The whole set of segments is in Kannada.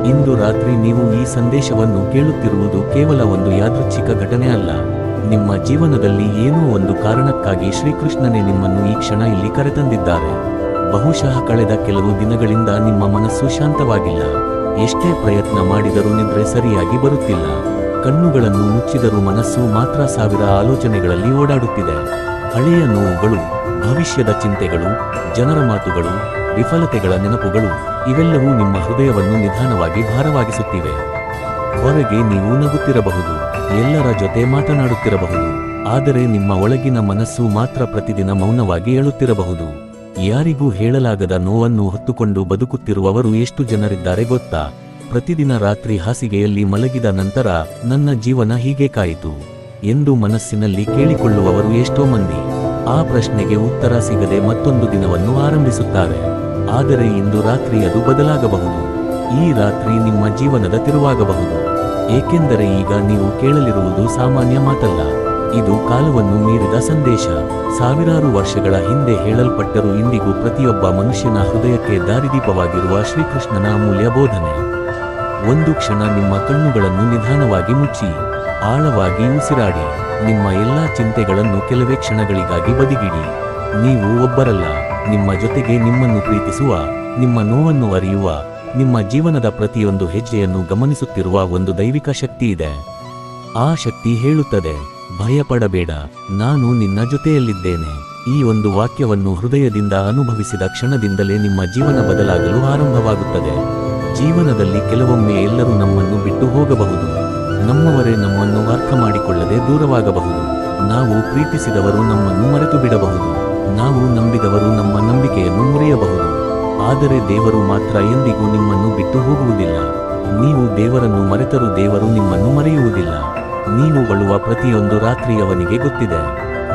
ಇಂದು ರಾತ್ರಿ ನೀವು ಈ ಸಂದೇಶವನ್ನು ಕೇಳುತ್ತಿರುವುದು ಕೇವಲ ಒಂದು ಯಾದೃಚ್ಛಿಕ ಘಟನೆ ಅಲ್ಲ. ನಿಮ್ಮ ಜೀವನದಲ್ಲಿ ಏನೋ ಒಂದು ಕಾರಣಕ್ಕಾಗಿ ಶ್ರೀಕೃಷ್ಣನೇ ನಿಮ್ಮನ್ನು ಈ ಕ್ಷಣ ಇಲ್ಲಿ ಕರೆತಂದಿದ್ದಾರೆ. ಬಹುಶಃ ಕಳೆದ ಕೆಲವು ದಿನಗಳಿಂದ ನಿಮ್ಮ ಮನಸ್ಸು ಶಾಂತವಾಗಿಲ್ಲ. ಎಷ್ಟೇ ಪ್ರಯತ್ನ ಮಾಡಿದರೂ ನಿದ್ರೆ ಸರಿಯಾಗಿ ಬರುತ್ತಿಲ್ಲ. ಕಣ್ಣುಗಳನ್ನು ಮುಚ್ಚಿದರೂ ಮನಸ್ಸು ಮಾತ್ರ ಸಾವಿರ ಆಲೋಚನೆಗಳಲ್ಲಿ ಓಡಾಡುತ್ತಿದೆ. ಹಳೆಯ ನೋವುಗಳು, ಭವಿಷ್ಯದ ಚಿಂತೆಗಳು, ಜನರ ಮಾತುಗಳು, ವಿಫಲತೆಗಳ ನೆನಪುಗಳು ಇವೆಲ್ಲವೂ ನಿಮ್ಮ ಹೃದಯವನ್ನು ನಿಧಾನವಾಗಿ ಭಾರವಾಗಿಸುತ್ತಿವೆ. ಹೊರಗೆ ನೀವು ನಗುತ್ತಿರಬಹುದು, ಎಲ್ಲರ ಜೊತೆ ಮಾತನಾಡುತ್ತಿರಬಹುದು, ಆದರೆ ನಿಮ್ಮ ಒಳಗಿನ ಮನಸ್ಸು ಮಾತ್ರ ಪ್ರತಿದಿನ ಮೌನವಾಗಿ ಅಳುತ್ತಿರಬಹುದು. ಯಾರಿಗೂ ಹೇಳಲಾಗದ ನೋವನ್ನು ಹೊತ್ತುಕೊಂಡು ಬದುಕುತ್ತಿರುವವರು ಎಷ್ಟು ಜನರಿದ್ದಾರೆ ಗೊತ್ತಾ? ಪ್ರತಿದಿನ ರಾತ್ರಿ ಹಾಸಿಗೆಯಲ್ಲಿ ಮಲಗಿದ ನಂತರ ನನ್ನ ಜೀವನ ಹೀಗೆ ಕಾಯಿತು ಎಂದು ಮನಸ್ಸಿನಲ್ಲಿ ಕೇಳಿಕೊಳ್ಳುವವರು ಎಷ್ಟೋ ಮಂದಿ. ಆ ಪ್ರಶ್ನೆಗೆ ಉತ್ತರ ಸಿಗದೆ ಮತ್ತೊಂದು ದಿನವನ್ನು ಆರಂಭಿಸುತ್ತಾರೆ. ಆದರೆ ಇಂದು ರಾತ್ರಿ ಅದು ಬದಲಾಗಬಹುದು. ಈ ರಾತ್ರಿ ನಿಮ್ಮ ಜೀವನದ ತಿರುವಾಗಬಹುದು. ಏಕೆಂದರೆ ಈಗ ನೀವು ಕೇಳಲಿರುವುದು ಸಾಮಾನ್ಯ ಮಾತಲ್ಲ. ಇದು ಕಾಲವನ್ನು ಮೀರಿದ ಸಂದೇಶ. ಸಾವಿರಾರು ವರ್ಷಗಳ ಹಿಂದೆ ಹೇಳಲ್ಪಟ್ಟರೂ ಇಂದಿಗೂ ಪ್ರತಿಯೊಬ್ಬ ಮನುಷ್ಯನ ಹೃದಯಕ್ಕೆ ದಾರಿದೀಪವಾಗಿರುವ ಶ್ರೀಕೃಷ್ಣನ ಅಮೂಲ್ಯ ಬೋಧನೆ. ಒಂದು ಕ್ಷಣ ನಿಮ್ಮ ಕಣ್ಣುಗಳನ್ನು ನಿಧಾನವಾಗಿ ಮುಚ್ಚಿ, ಆಳವಾಗಿ ಉಸಿರಾಡಿ. ನಿಮ್ಮ ಎಲ್ಲಾ ಚಿಂತೆಗಳನ್ನು ಕೆಲವೇ ಕ್ಷಣಗಳಿಗಾಗಿ ಬದಿಗಿಡಿ. ನೀವು ಒಬ್ಬರಲ್ಲ. ನಿಮ್ಮ ಜೊತೆಗೆ ನಿಮ್ಮನ್ನು ಪ್ರೀತಿಸುವ, ನಿಮ್ಮ ನೋವನ್ನು ಅರಿಯುವ, ನಿಮ್ಮ ಜೀವನದ ಪ್ರತಿಯೊಂದು ಹೆಜ್ಜೆಯನ್ನು ಗಮನಿಸುತ್ತಿರುವ ಒಂದು ದೈವಿಕ ಶಕ್ತಿ ಇದೆ. ಆ ಶಕ್ತಿ ಹೇಳುತ್ತದೆ, ಭಯಪಡಬೇಡ, ನಾನು ನಿನ್ನ ಜೊತೆಯಲ್ಲಿದ್ದೇನೆ. ಈ ಒಂದು ವಾಕ್ಯವನ್ನು ಹೃದಯದಿಂದ ಅನುಭವಿಸಿದ ಕ್ಷಣದಿಂದಲೇ ನಿಮ್ಮ ಜೀವನ ಬದಲಾಗಲು ಆರಂಭವಾಗುತ್ತದೆ. ಜೀವನದಲ್ಲಿ ಕೆಲವೊಮ್ಮೆ ಎಲ್ಲರೂ ನಮ್ಮನ್ನು ಬಿಟ್ಟು ಹೋಗಬಹುದು. ನಮ್ಮವರೇ ನಮ್ಮನ್ನು ಅರ್ಥ ಮಾಡಿಕೊಳ್ಳದೆ ದೂರವಾಗಬಹುದು. ನಾವು ಪ್ರೀತಿಸಿದವರು ನಮ್ಮನ್ನು ಮರೆತು ಬಿಡಬಹುದು. ನಾವು ನಂಬಿದವರು ನಮ್ಮ ನಂಬಿಕೆಯನ್ನು ಮುರಿಯಬಹುದು. ಆದರೆ ದೇವರು ಮಾತ್ರ ಎಂದಿಗೂ ನಿಮ್ಮನ್ನು ಬಿಟ್ಟು ಹೋಗುವುದಿಲ್ಲ. ನೀವು ದೇವರನ್ನು ಮರೆತರೂ ದೇವರು ನಿಮ್ಮನ್ನು ಮರೆಯುವುದಿಲ್ಲ. ನೀವು ಅಳುವ ಪ್ರತಿಯೊಂದು ರಾತ್ರಿ ಅವನಿಗೆ ಗೊತ್ತಿದೆ.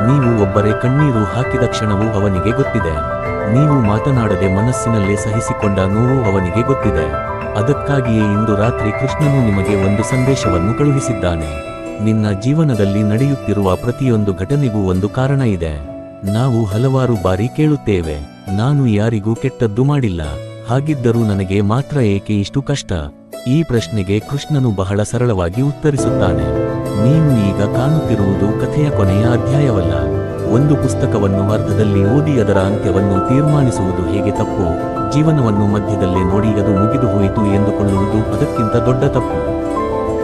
ನೀವು ಒಬ್ಬರೇ ಕಣ್ಣೀರು ಹಾಕಿದ ಕ್ಷಣವೂ ಅವನಿಗೆ ಗೊತ್ತಿದೆ. ನೀವು ಮಾತನಾಡದೆ ಮನಸ್ಸಿನಲ್ಲೇ ಸಹಿಸಿಕೊಂಡ ನೋವು ಅವನಿಗೆ ಗೊತ್ತಿದೆ. ಅದಕ್ಕಾಗಿಯೇ ಇಂದು ರಾತ್ರಿ ಕೃಷ್ಣನು ನಿಮಗೆ ಒಂದು ಸಂದೇಶವನ್ನು ಕಳುಹಿಸಿದ್ದಾನೆ. ನಿನ್ನ ಜೀವನದಲ್ಲಿ ನಡೆಯುತ್ತಿರುವ ಪ್ರತಿಯೊಂದು ಘಟನೆಗೂ ಒಂದು ಕಾರಣ ಇದೆ. ನಾವು ಹಲವಾರು ಬಾರಿ ಕೇಳುತ್ತೇವೆ, ನಾನು ಯಾರಿಗೂ ಕೆಟ್ಟದ್ದು ಮಾಡಿಲ್ಲ, ಹಾಗಿದ್ದರೂ ನನಗೆ ಮಾತ್ರ ಏಕೆ ಇಷ್ಟು ಕಷ್ಟ? ಈ ಪ್ರಶ್ನೆಗೆ ಕೃಷ್ಣನು ಬಹಳ ಸರಳವಾಗಿ ಉತ್ತರಿಸುತ್ತಾನೆ. ನೀನು ಈಗ ಕಾಣುತ್ತಿರುವುದು ಕಥೆಯ ಕೊನೆಯ ಅಧ್ಯಾಯವಲ್ಲ. ಒಂದು ಪುಸ್ತಕವನ್ನು ಅರ್ಧದಲ್ಲಿ ಓದಿ ಅದರ ಅಂತ್ಯವನ್ನು ತೀರ್ಮಾನಿಸುವುದು ಹೇಗೆ ತಪ್ಪು, ಜೀವನವನ್ನು ಮಧ್ಯದಲ್ಲೇ ನೋಡಿ ಅದು ಮುಗಿದು ಹೋಯಿತು ಎಂದುಕೊಳ್ಳುವುದು ಅದಕ್ಕಿಂತ ದೊಡ್ಡ ತಪ್ಪು.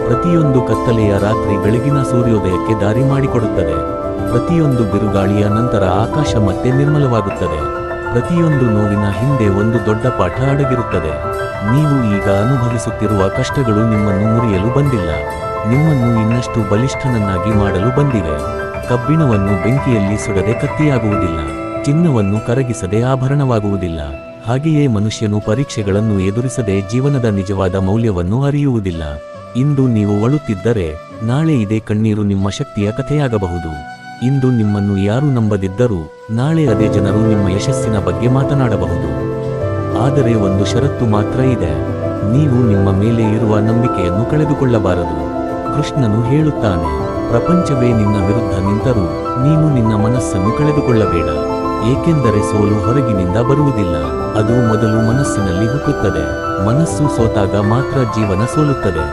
ಪ್ರತಿಯೊಂದು ಕತ್ತಲೆಯ ರಾತ್ರಿ ಬೆಳಗಿನ ಸೂರ್ಯೋದಯಕ್ಕೆ ದಾರಿ ಮಾಡಿಕೊಡುತ್ತದೆ. ಪ್ರತಿಯೊಂದು ಬಿರುಗಾಳಿಯ ನಂತರ ಆಕಾಶ ಮತ್ತೆ ನಿರ್ಮಲವಾಗುತ್ತದೆ. ಪ್ರತಿಯೊಂದು ನೋವಿನ ಹಿಂದೆ ಒಂದು ದೊಡ್ಡ ಪಾಠ ಅಡಗಿರುತ್ತದೆ. ನೀವು ಈಗ ಅನುಭವಿಸುತ್ತಿರುವ ಕಷ್ಟಗಳು ನಿಮ್ಮನ್ನು ಮುರಿಯಲು ಬಂದಿಲ್ಲ, ನಿಮ್ಮನ್ನು ಇನ್ನಷ್ಟು ಬಲಿಷ್ಠನನ್ನಾಗಿ ಮಾಡಲು ಬಂದಿವೆ. ಕಬ್ಬಿಣವನ್ನು ಬೆಂಕಿಯಲ್ಲಿ ಸುಡದೆ ಕತ್ತಿಯಾಗುವುದಿಲ್ಲ, ಚಿನ್ನವನ್ನು ಕರಗಿಸದೆ ಆಭರಣವಾಗುವುದಿಲ್ಲ. ಹಾಗೆಯೇ ಮನುಷ್ಯನು ಪರೀಕ್ಷೆಗಳನ್ನು ಎದುರಿಸದೆ ಜೀವನದ ನಿಜವಾದ ಮೌಲ್ಯವನ್ನು ಅರಿಯುವುದಿಲ್ಲ. ಇಂದು ನೀವು ಅಳುತ್ತಿದ್ದರೆ ನಾಳೆ ಇದೇ ಕಣ್ಣೀರು ನಿಮ್ಮ ಶಕ್ತಿಯ ಕಥೆಯಾಗಬಹುದು. ಇಂದು ನಿಮ್ಮನ್ನು ಯಾರು ನಂಬದಿದ್ದರೂ ನಾಳೆ ಅದೇ ಜನರು ನಿಮ್ಮ ಯಶಸ್ಸಿನ ಬಗ್ಗೆ ಮಾತನಾಡಬಹುದು. ಆದರೆ ಒಂದು ಷರತ್ತು ಮಾತ್ರ ಇದೆ, ನೀವು ನಿಮ್ಮ ಮೇಲೆ ಇರುವ ನಂಬಿಕೆಯನ್ನು ಕಳೆದುಕೊಳ್ಳಬಾರದು. ಕೃಷ್ಣನು ಹೇಳುತ್ತಾನೆ, ಪ್ರಪಂಚವೇ ನಿನ್ನ ವಿರುದ್ಧ ನಿಂತರೂ ನೀನು ನಿನ್ನ ಮನಸ್ಸನ್ನು ಕಳೆದುಕೊಳ್ಳಬೇಡ. ಏಕೆಂದರೆ ಸೋಲು ಹೊರಗಿನಿಂದ ಬರುವುದಿಲ್ಲ, ಅದು ಮೊದಲು ಮನಸ್ಸಿನಲ್ಲಿ ಹುಟ್ಟುತ್ತದೆ. ಮನಸ್ಸು ಸೋತಾಗ ಮಾತ್ರ ಜೀವನ ಸೋಲುತ್ತದೆ.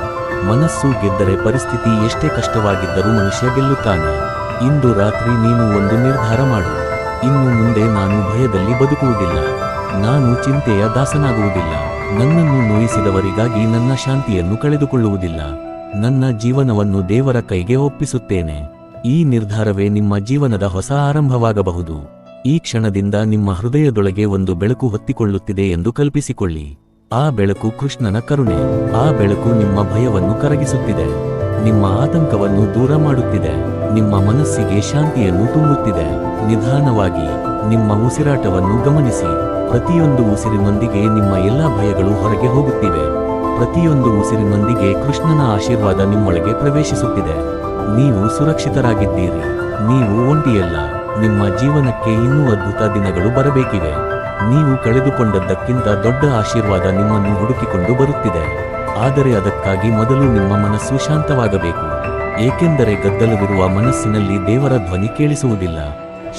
ಮನಸ್ಸು ಗೆದ್ದರೆ ಪರಿಸ್ಥಿತಿ ಎಷ್ಟೇ ಕಷ್ಟವಾಗಿದ್ದರೂ ಮನುಷ್ಯ ಗೆಲ್ಲುತ್ತಾನೆ. ಇಂದು ರಾತ್ರಿ ನೀನು ಒಂದು ನಿರ್ಧಾರ ಮಾಡು. ಇನ್ನು ಮುಂದೆ ನಾನು ಭಯದಲ್ಲಿ ಬದುಕುವುದಿಲ್ಲ, ನಾನು ಚಿಂತೆಯ ದಾಸನಾಗುವುದಿಲ್ಲ, ನನ್ನನ್ನು ನೋಯಿಸಿದವರಿಗಾಗಿ ನನ್ನ ಶಾಂತಿಯನ್ನು ಕಳೆದುಕೊಳ್ಳುವುದಿಲ್ಲ, ನನ್ನ ಜೀವನವನ್ನು ದೇವರ ಕೈಗೆ ಒಪ್ಪಿಸುತ್ತೇನೆ. ಈ ನಿರ್ಧಾರವೇ ನಿಮ್ಮ ಜೀವನದ ಹೊಸ ಆರಂಭವಾಗಬಹುದು. ಈ ಕ್ಷಣದಿಂದ ನಿಮ್ಮ ಹೃದಯದೊಳಗೆ ಒಂದು ಬೆಳಕು ಹೊತ್ತಿಕೊಳ್ಳುತ್ತಿದೆ ಎಂದು ಕಲ್ಪಿಸಿಕೊಳ್ಳಿ. ಆ ಬೆಳಕು ಕೃಷ್ಣನ ಕರುಣೆ. ಆ ಬೆಳಕು ನಿಮ್ಮ ಭಯವನ್ನು ಕರಗಿಸುತ್ತಿದೆ, ನಿಮ್ಮ ಆತಂಕವನ್ನು ದೂರ ಮಾಡುತ್ತಿದೆ, ನಿಮ್ಮ ಮನಸ್ಸಿಗೆ ಶಾಂತಿಯನ್ನು ತುಂಬುತ್ತಿದೆ. ನಿಧಾನವಾಗಿ ನಿಮ್ಮ ಉಸಿರಾಟವನ್ನು ಗಮನಿಸಿ. ಪ್ರತಿಯೊಂದು ಉಸಿರಿನೊಂದಿಗೆ ನಿಮ್ಮ ಎಲ್ಲಾ ಭಯಗಳು ಹೊರಗೆ ಹೋಗುತ್ತಿವೆ. ಪ್ರತಿಯೊಂದು ಉಸಿರಿನೊಂದಿಗೆ ಕೃಷ್ಣನ ಆಶೀರ್ವಾದ ನಿಮ್ಮೊಳಗೆ ಪ್ರವೇಶಿಸುತ್ತಿದೆ. ನೀವು ಸುರಕ್ಷಿತರಾಗಿದ್ದೀರಿ, ನೀವು ಒಂಟಿಯಲ್ಲ. ನಿಮ್ಮ ಜೀವನಕ್ಕೆ ಇನ್ನೂ ಅದ್ಭುತ ದಿನಗಳು ಬರಬೇಕಿವೆ. ನೀವು ಕಳೆದುಕೊಂಡದ್ದಕ್ಕಿಂತ ದೊಡ್ಡ ಆಶೀರ್ವಾದ ನಿಮ್ಮನ್ನು ಹುಡುಕಿಕೊಂಡು ಬರುತ್ತಿದೆ. ಆದರೆ ಅದಕ್ಕಾಗಿ ಮೊದಲು ನಿಮ್ಮ ಮನಸ್ಸು ಶಾಂತವಾಗಬೇಕು. ಏಕೆಂದರೆ ಗದ್ದಲವಿರುವ ಮನಸ್ಸಿನಲ್ಲಿ ದೇವರ ಧ್ವನಿ ಕೇಳಿಸುವುದಿಲ್ಲ.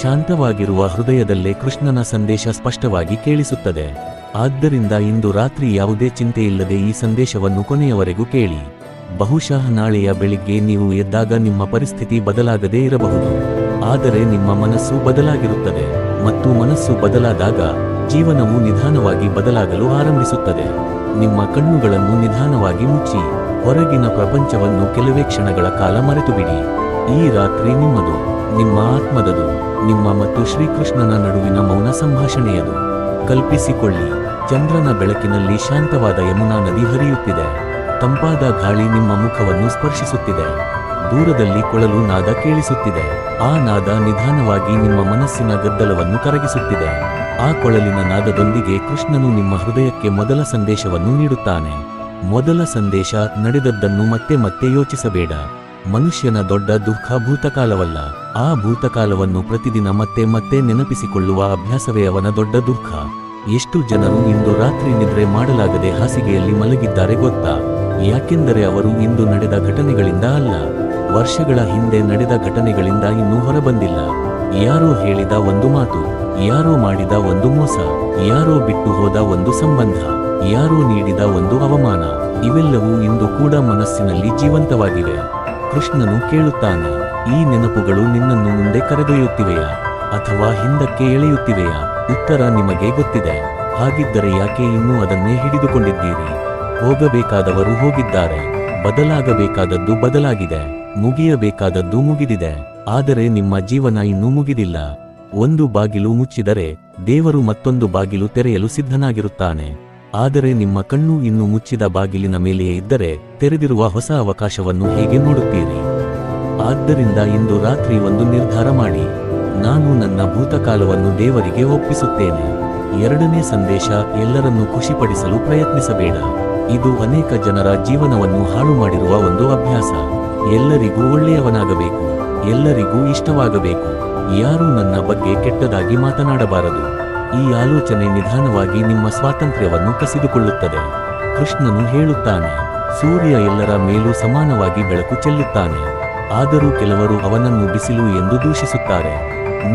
ಶಾಂತವಾಗಿರುವ ಹೃದಯದಲ್ಲೇ ಕೃಷ್ಣನ ಸಂದೇಶ ಸ್ಪಷ್ಟವಾಗಿ ಕೇಳಿಸುತ್ತದೆ. ಆದ್ದರಿಂದ ಇಂದು ರಾತ್ರಿ ಯಾವುದೇ ಚಿಂತೆಯಿಲ್ಲದೆ ಈ ಸಂದೇಶವನ್ನು ಕೊನೆಯವರೆಗೂ ಕೇಳಿ. ಬಹುಶಃ ನಾಳೆಯ ಬೆಳಿಗ್ಗೆ ನೀವು ಎದ್ದಾಗ ನಿಮ್ಮ ಪರಿಸ್ಥಿತಿ ಬದಲಾಗದೇ ಇರಬಹುದು, ಆದರೆ ನಿಮ್ಮ ಮನಸ್ಸು ಬದಲಾಗಿರುತ್ತದೆ. ಮತ್ತು ಮನಸ್ಸು ಬದಲಾದಾಗ ಜೀವನವು ನಿಧಾನವಾಗಿ ಬದಲಾಗಲು ಆರಂಭಿಸುತ್ತದೆ. ನಿಮ್ಮ ಕಣ್ಣುಗಳನ್ನು ನಿಧಾನವಾಗಿ ಮುಚ್ಚಿ ಹೊರಗಿನ ಪ್ರಪಂಚವನ್ನು ಕೆಲವೇ ಕ್ಷಣಗಳ ಕಾಲ ಮರೆತುಬಿಡಿ. ಈ ರಾತ್ರಿ ನಿಮ್ಮದು, ನಿಮ್ಮ ಆತ್ಮದದು, ನಿಮ್ಮ ಮತ್ತು ಶ್ರೀಕೃಷ್ಣನ ನಡುವಿನ ಮೌನ ಸಂಭಾಷಣೆಯದು. ಕಲ್ಪಿಸಿಕೊಳ್ಳಿ, ಚಂದ್ರನ ಬೆಳಕಿನಲ್ಲಿ ಶಾಂತವಾದ ಯಮುನಾ ನದಿ ಹರಿಯುತ್ತಿದೆ. ತಂಪಾದ ಗಾಳಿ ನಿಮ್ಮ ಮುಖವನ್ನು ಸ್ಪರ್ಶಿಸುತ್ತಿದೆ. ದೂರದಲ್ಲಿ ಕೊಳಲು ನಾದ ಕೇಳಿಸುತ್ತಿದೆ. ಆ ನಾದ ನಿಧಾನವಾಗಿ ನಿಮ್ಮ ಮನಸ್ಸಿನ ಗದ್ದಲವನ್ನು ಕರಗಿಸುತ್ತಿದೆ. ಆ ಕೊಳಲಿನ ನಾದದೊಂದಿಗೆ ಕೃಷ್ಣನು ನಿಮ್ಮ ಹೃದಯಕ್ಕೆ ಮೊದಲ ಸಂದೇಶವನ್ನು ನೀಡುತ್ತಾನೆ. ಮೊದಲ ಸಂದೇಶ: ನಡೆದದ್ದನ್ನು ಮತ್ತೆ ಮತ್ತೆ ಯೋಚಿಸಬೇಡ. ಮನುಷ್ಯನ ದೊಡ್ಡ ದುಃಖ ಭೂತಕಾಲವಲ್ಲ, ಆ ಭೂತಕಾಲವನ್ನು ಪ್ರತಿದಿನ ಮತ್ತೆ ಮತ್ತೆ ನೆನಪಿಸಿಕೊಳ್ಳುವ ಅಭ್ಯಾಸವೇ ಅವನ ದೊಡ್ಡ ದುಃಖ. ಎಷ್ಟು ಜನರು ಇಂದು ರಾತ್ರಿ ನಿದ್ರೆ ಮಾಡಲಾಗದೆ ಹಾಸಿಗೆಯಲ್ಲಿ ಮಲಗಿದ್ದಾರೆ ಗೊತ್ತಾ? ಯಾಕೆಂದರೆ ಅವರು ಇಂದು ನಡೆದ ಘಟನೆಗಳಿಂದ ಅಲ್ಲ, ವರ್ಷಗಳ ಹಿಂದೆ ನಡೆದ ಘಟನೆಗಳಿಂದ ಇನ್ನೂ ಹೊರಬಂದಿಲ್ಲ. ಯಾರೋ ಹೇಳಿದ ಒಂದು ಮಾತು, ಯಾರೋ ಮಾಡಿದ ಒಂದು ಮೋಸ, ಯಾರೋ ಬಿಟ್ಟು ಹೋದ ಒಂದು ಸಂಬಂಧ, ಯಾರೋ ನೀಡಿದ ಒಂದು ಅವಮಾನ, ಇವೆಲ್ಲವೂ ಇಂದು ಕೂಡ ಮನಸ್ಸಿನಲ್ಲಿ ಜೀವಂತವಾಗಿವೆ. ಕೃಷ್ಣನು ಕೇಳುತ್ತಾನೆ, ಈ ನೆನಪುಗಳು ನಿನ್ನನ್ನು ಮುಂದೆ ಕರೆದೊಯ್ಯುತ್ತಿವೆಯಾ ಅಥವಾ ಹಿಂದಕ್ಕೆ ಎಳೆಯುತ್ತಿವೆಯಾ? ಉತ್ತರ ನಿಮಗೆ ಗೊತ್ತಿದೆ. ಹಾಗಿದ್ದರೆ ಯಾಕೆ ಇನ್ನೂ ಅದನ್ನೇ ಹಿಡಿದುಕೊಂಡಿದ್ದೀರಿ? ಹೋಗಬೇಕಾದವರು ಹೋಗಿದ್ದಾರೆ, ಬದಲಾಗಬೇಕಾದದ್ದು ಬದಲಾಗಿದೆ, ಮುಗಿಯಬೇಕಾದದ್ದು ಮುಗಿದಿದೆ. ಆದರೆ ನಿಮ್ಮ ಜೀವನ ಇನ್ನೂ ಮುಗಿದಿಲ್ಲ. ಒಂದು ಬಾಗಿಲು ಮುಚ್ಚಿದರೆ ದೇವರು ಮತ್ತೊಂದು ಬಾಗಿಲು ತೆರೆಯಲು ಸಿದ್ಧನಾಗಿರುತ್ತಾನೆ. ಆದರೆ ನಿಮ್ಮ ಕಣ್ಣು ಇನ್ನೂ ಮುಚ್ಚಿದ ಬಾಗಿಲಿನ ಮೇಲೆಯೇ ಇದ್ದರೆ ತೆರೆದಿರುವ ಹೊಸ ಅವಕಾಶವನ್ನು ಹೇಗೆ ನೋಡುತ್ತೀರಿ? ಆದ್ದರಿಂದ ಇಂದು ರಾತ್ರಿ ಒಂದು ನಿರ್ಧಾರ ಮಾಡಿ, ನಾನು ನನ್ನ ಭೂತಕಾಲವನ್ನು ದೇವರಿಗೆ ಒಪ್ಪಿಸುತ್ತೇನೆ. ಎರಡನೇ ಸಂದೇಶ: ಎಲ್ಲರನ್ನೂ ಖುಷಿಪಡಿಸಲು ಪ್ರಯತ್ನಿಸಬೇಡ. ಇದು ಅನೇಕ ಜನರ ಜೀವನವನ್ನು ಹಾಳು ಮಾಡಿರುವ ಒಂದು ಅಭ್ಯಾಸ. ಎಲ್ಲರಿಗೂ ಒಳ್ಳೆಯವನಾಗಬೇಕು, ಎಲ್ಲರಿಗೂ ಇಷ್ಟವಾಗಬೇಕು, ಯಾರೂ ನನ್ನ ಬಗ್ಗೆ ಕೆಟ್ಟದಾಗಿ ಮಾತನಾಡಬಾರದು. ಈ ಆಲೋಚನೆ ನಿಧಾನವಾಗಿ ನಿಮ್ಮ ಸ್ವಾತಂತ್ರ್ಯವನ್ನು ಕಸಿದುಕೊಳ್ಳುತ್ತದೆ. ಕೃಷ್ಣನು ಹೇಳುತ್ತಾನೆ, ಸೂರ್ಯ ಎಲ್ಲರ ಮೇಲೂ ಸಮಾನವಾಗಿ ಬೆಳಕು ಚೆಲ್ಲುತ್ತಾನೆ, ಆದರೂ ಕೆಲವರು ಅವನನ್ನು ಬಿಸಿಲು ಎಂದು ದೂಷಿಸುತ್ತಾರೆ.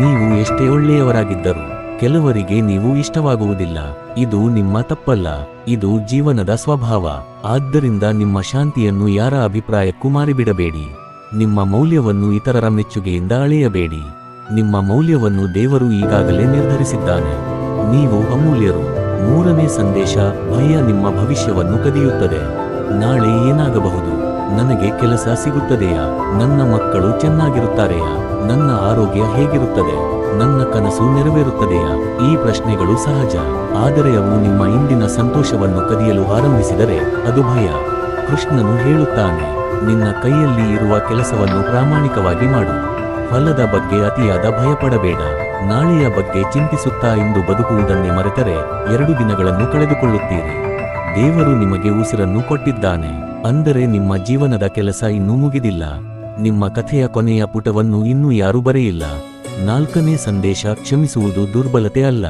ನೀವು ಎಷ್ಟೇ ಒಳ್ಳೆಯವರಾಗಿದ್ದರೂ ಕೆಲವರಿಗೆ ನೀವು ಇಷ್ಟವಾಗುವುದಿಲ್ಲ. ಇದು ನಿಮ್ಮ ತಪ್ಪಲ್ಲ, ಇದು ಜೀವನದ ಸ್ವಭಾವ. ಆದ್ದರಿಂದ ನಿಮ್ಮ ಶಾಂತಿಯನ್ನು ಯಾರ ಅಭಿಪ್ರಾಯಕ್ಕೂ ಮಾರಿಬಿಡಬೇಡಿ. ನಿಮ್ಮ ಮೌಲ್ಯವನ್ನು ಇತರರ ಮೆಚ್ಚುಗೆಯಿಂದ ಅಳೆಯಬೇಡಿ. ನಿಮ್ಮ ಮೌಲ್ಯವನ್ನು ದೇವರು ಈಗಾಗಲೇ ನಿರ್ಧರಿಸಿದ್ದಾನೆ. ನೀವು ಅಮೂಲ್ಯರು. ಮೂರನೇ ಸಂದೇಶ: ಭಯ ನಿಮ್ಮ ಭವಿಷ್ಯವನ್ನು ಕದಿಯುತ್ತದೆ. ನಾಳೆ ಏನಾಗಬಹುದು? ನನಗೆ ಕೆಲಸ ಸಿಗುತ್ತದೆಯಾ? ನನ್ನ ಮಕ್ಕಳು ಚೆನ್ನಾಗಿರುತ್ತಾರೆಯಾ? ನನ್ನ ಆರೋಗ್ಯ ಹೇಗಿರುತ್ತದೆ? ನನ್ನ ಕನಸು ನೆರವೇರುತ್ತದೆಯಾ? ಈ ಪ್ರಶ್ನೆಗಳು ಸಹಜ, ಆದರೆ ಅವು ನಿಮ್ಮ ಇಂದಿನ ಸಂತೋಷವನ್ನು ಕದಿಯಲು ಆರಂಭಿಸಿದರೆ ಅದು ಭಯ. ಕೃಷ್ಣನು ಹೇಳುತ್ತಾನೆ, ನಿನ್ನ ಕೈಯಲ್ಲಿ ಇರುವ ಕೆಲಸವನ್ನು ಪ್ರಾಮಾಣಿಕವಾಗಿ ಮಾಡು. ಫಲದ ಬಗ್ಗೆ ಅತಿಯಾದ ಭಯಪಡಬೇಡ. ನಾಳೆಯ ಬಗ್ಗೆ ಚಿಂತಿಸುತ್ತಾ ಇಂದು ಬದುಕುವುದನ್ನೇ ಮರೆತರೆ 2 ದಿನಗಳನ್ನು ಕಳೆದುಕೊಳ್ಳುತ್ತೀರಿ. ದೇವರು ನಿಮಗೆ ಉಸಿರನ್ನು ಕೊಟ್ಟಿದ್ದಾನೆ, ಅಂದರೆ ನಿಮ್ಮ ಜೀವನದ ಕೆಲಸ ಇನ್ನೂ ಮುಗಿದಿಲ್ಲ. ನಿಮ್ಮ ಕಥೆಯ ಕೊನೆಯ ಪುಟವನ್ನು ಇನ್ನೂ ಯಾರೂ ಬರೆಯಿಲ್ಲ. 4ನೇ ಸಂದೇಶ: ಕ್ಷಮಿಸುವುದು ದುರ್ಬಲತೆ ಅಲ್ಲ.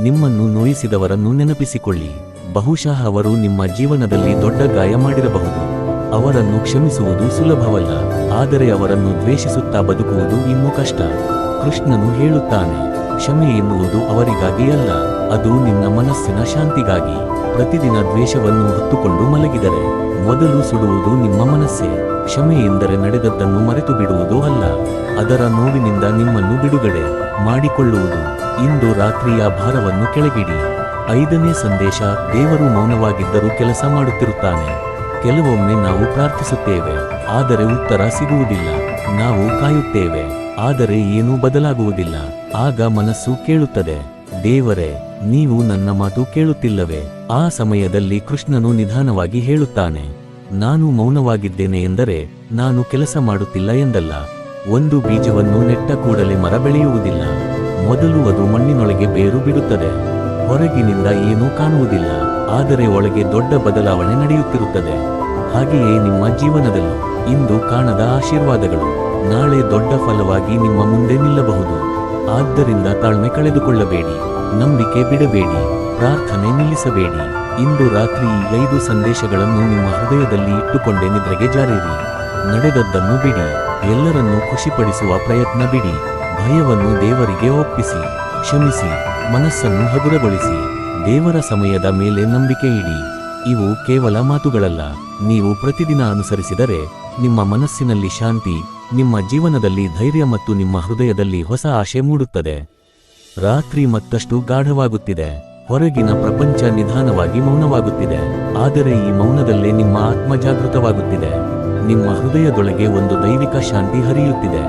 ನಿಮ್ಮನ್ನು ನೋಯಿಸಿದವರನ್ನು ನೆನಪಿಸಿಕೊಳ್ಳಿ. ಬಹುಶಃ ಅವರು ನಿಮ್ಮ ಜೀವನದಲ್ಲಿ ದೊಡ್ಡ ಗಾಯ ಮಾಡಿರಬಹುದು. ಅವರನ್ನು ಕ್ಷಮಿಸುವುದು ಸುಲಭವಲ್ಲ, ಆದರೆ ಅವರನ್ನು ದ್ವೇಷಿಸುತ್ತಾ ಬದುಕುವುದು ಇನ್ನೂ ಕಷ್ಟ. ಕೃಷ್ಣನು ಹೇಳುತ್ತಾನೆ, ಕ್ಷಮೆ ಎನ್ನುವುದು ಅವರಿಗಾಗಿ ಅಲ್ಲ, ಅದು ನಿನ್ನ ಮನಸ್ಸಿನ ಶಾಂತಿಗಾಗಿ. ಪ್ರತಿದಿನ ದ್ವೇಷವನ್ನು ಹೊತ್ತುಕೊಂಡು ಮಲಗಿದರೆ ಮೊದಲು ಸುಡುವುದು ನಿಮ್ಮ ಮನಸ್ಸೇ. ಕ್ಷಮೆ ಎಂದರೆ ನಡೆದದ್ದನ್ನು ಮರೆತು ಬಿಡುವುದು ಅಲ್ಲ, ಅದರ ನೋವಿನಿಂದ ನಿಮ್ಮನ್ನು ಬಿಡುಗಡೆ ಮಾಡಿಕೊಳ್ಳುವುದು. ಇಂದು ರಾತ್ರಿಯ ಭಾರವನ್ನು ಕೆಳಗಿಡಿ. 5ನೇ ಸಂದೇಶ: ದೇವರು ಮೌನವಾಗಿದ್ದರೂ ಕೆಲಸ ಮಾಡುತ್ತಿರುತ್ತಾನೆ. ಕೆಲವೊಮ್ಮೆ ನಾವು ಪ್ರಾರ್ಥಿಸುತ್ತೇವೆ, ಆದರೆ ಉತ್ತರ ಸಿಗುವುದಿಲ್ಲ. ನಾವು ಕಾಯುತ್ತೇವೆ, ಆದರೆ ಏನೂ ಬದಲಾಗುವುದಿಲ್ಲ. ಆಗ ಮನಸ್ಸು ಕೇಳುತ್ತದೆ, ದೇವರೇ, ನೀವು ನನ್ನ ಮಾತು ಕೇಳುತ್ತಿಲ್ಲವೇ? ಆ ಸಮಯದಲ್ಲಿ ಕೃಷ್ಣನು ನಿಧಾನವಾಗಿ ಹೇಳುತ್ತಾನೆ, ನಾನು ಮೌನವಾಗಿದ್ದೇನೆ ಎಂದರೆ ನಾನು ಕೆಲಸ ಮಾಡುತ್ತಿಲ್ಲ ಎಂದಲ್ಲ. ಒಂದು ಬೀಜವನ್ನು ನೆಟ್ಟ ಕೂಡಲೇ ಮರ ಬೆಳೆಯುವುದಿಲ್ಲ. ಮೊದಲು ಅದು ಮಣ್ಣಿನೊಳಗೆ ಬೇರು ಬಿಡುತ್ತದೆ. ಹೊರಗಿನಿಂದ ಏನೂ ಕಾಣುವುದಿಲ್ಲ, ಆದರೆ ಒಳಗೆ ದೊಡ್ಡ ಬದಲಾವಣೆ ನಡೆಯುತ್ತಿರುತ್ತದೆ. ಹಾಗೆಯೇ ನಿಮ್ಮ ಜೀವನದಲ್ಲೂ ಇಂದು ಕಾಣದ ಆಶೀರ್ವಾದಗಳು ನಾಳೆ ದೊಡ್ಡ ಫಲವಾಗಿ ನಿಮ್ಮ ಮುಂದೆ ನಿಲ್ಲಬಹುದು. ಆದ್ದರಿಂದ ತಾಳ್ಮೆ ಕಳೆದುಕೊಳ್ಳಬೇಡಿ, ನಂಬಿಕೆ ಬಿಡಬೇಡಿ, ಪ್ರಾರ್ಥನೆ ನಿಲ್ಲಿಸಬೇಡಿ. ಇಂದು ರಾತ್ರಿ ಈ 5 ಸಂದೇಶಗಳನ್ನು ನಿಮ್ಮ ಹೃದಯದಲ್ಲಿ ಇಟ್ಟುಕೊಂಡೇ ನಿದ್ರೆಗೆ ಜಾರಿರಿ. ನಡೆದದ್ದನ್ನು ಬಿಡಿ, ಎಲ್ಲರನ್ನೂ ಖುಷಿಪಡಿಸುವ ಪ್ರಯತ್ನ ಬಿಡಿ, ಭಯವನ್ನು ದೇವರಿಗೆ ಒಪ್ಪಿಸಿ, ಕ್ಷಮಿಸಿ, ಮನಸ್ಸನ್ನು ಹಗುರಗೊಳಿಸಿ. ದೇವರ ಸಮಯದ ಮೇಲೆ ನಂಬಿಕೆ ಇಡಿ. ಇವು ಕೇವಲ ಮಾತುಗಳಲ್ಲ. ನೀವು ಪ್ರತಿದಿನ ಅನುಸರಿಸಿದರೆ ನಿಮ್ಮ ಮನಸ್ಸಿನಲ್ಲಿ ಶಾಂತಿ, ನಿಮ್ಮ ಜೀವನದಲ್ಲಿ ಧೈರ್ಯ ಮತ್ತು ನಿಮ್ಮ ಹೃದಯದಲ್ಲಿ ಹೊಸ ಆಶೆ ಮೂಡುತ್ತದೆ. ರಾತ್ರಿ ಮತ್ತಷ್ಟು ಗಾಢವಾಗುತ್ತಿದೆ. ಹೊರಗಿನ ಪ್ರಪಂಚ ನಿಧಾನವಾಗಿ ಮೌನವಾಗುತ್ತಿದೆ. ಆದರೆ ಈ ಮೌನದಲ್ಲೇ ನಿಮ್ಮ ಆತ್ಮ ಜಾಗೃತವಾಗುತ್ತಿದೆ. ನಿಮ್ಮ ಹೃದಯದೊಳಗೆ ಒಂದು ದೈವಿಕ ಶಾಂತಿ ಹರಿಯುತ್ತಿದೆ.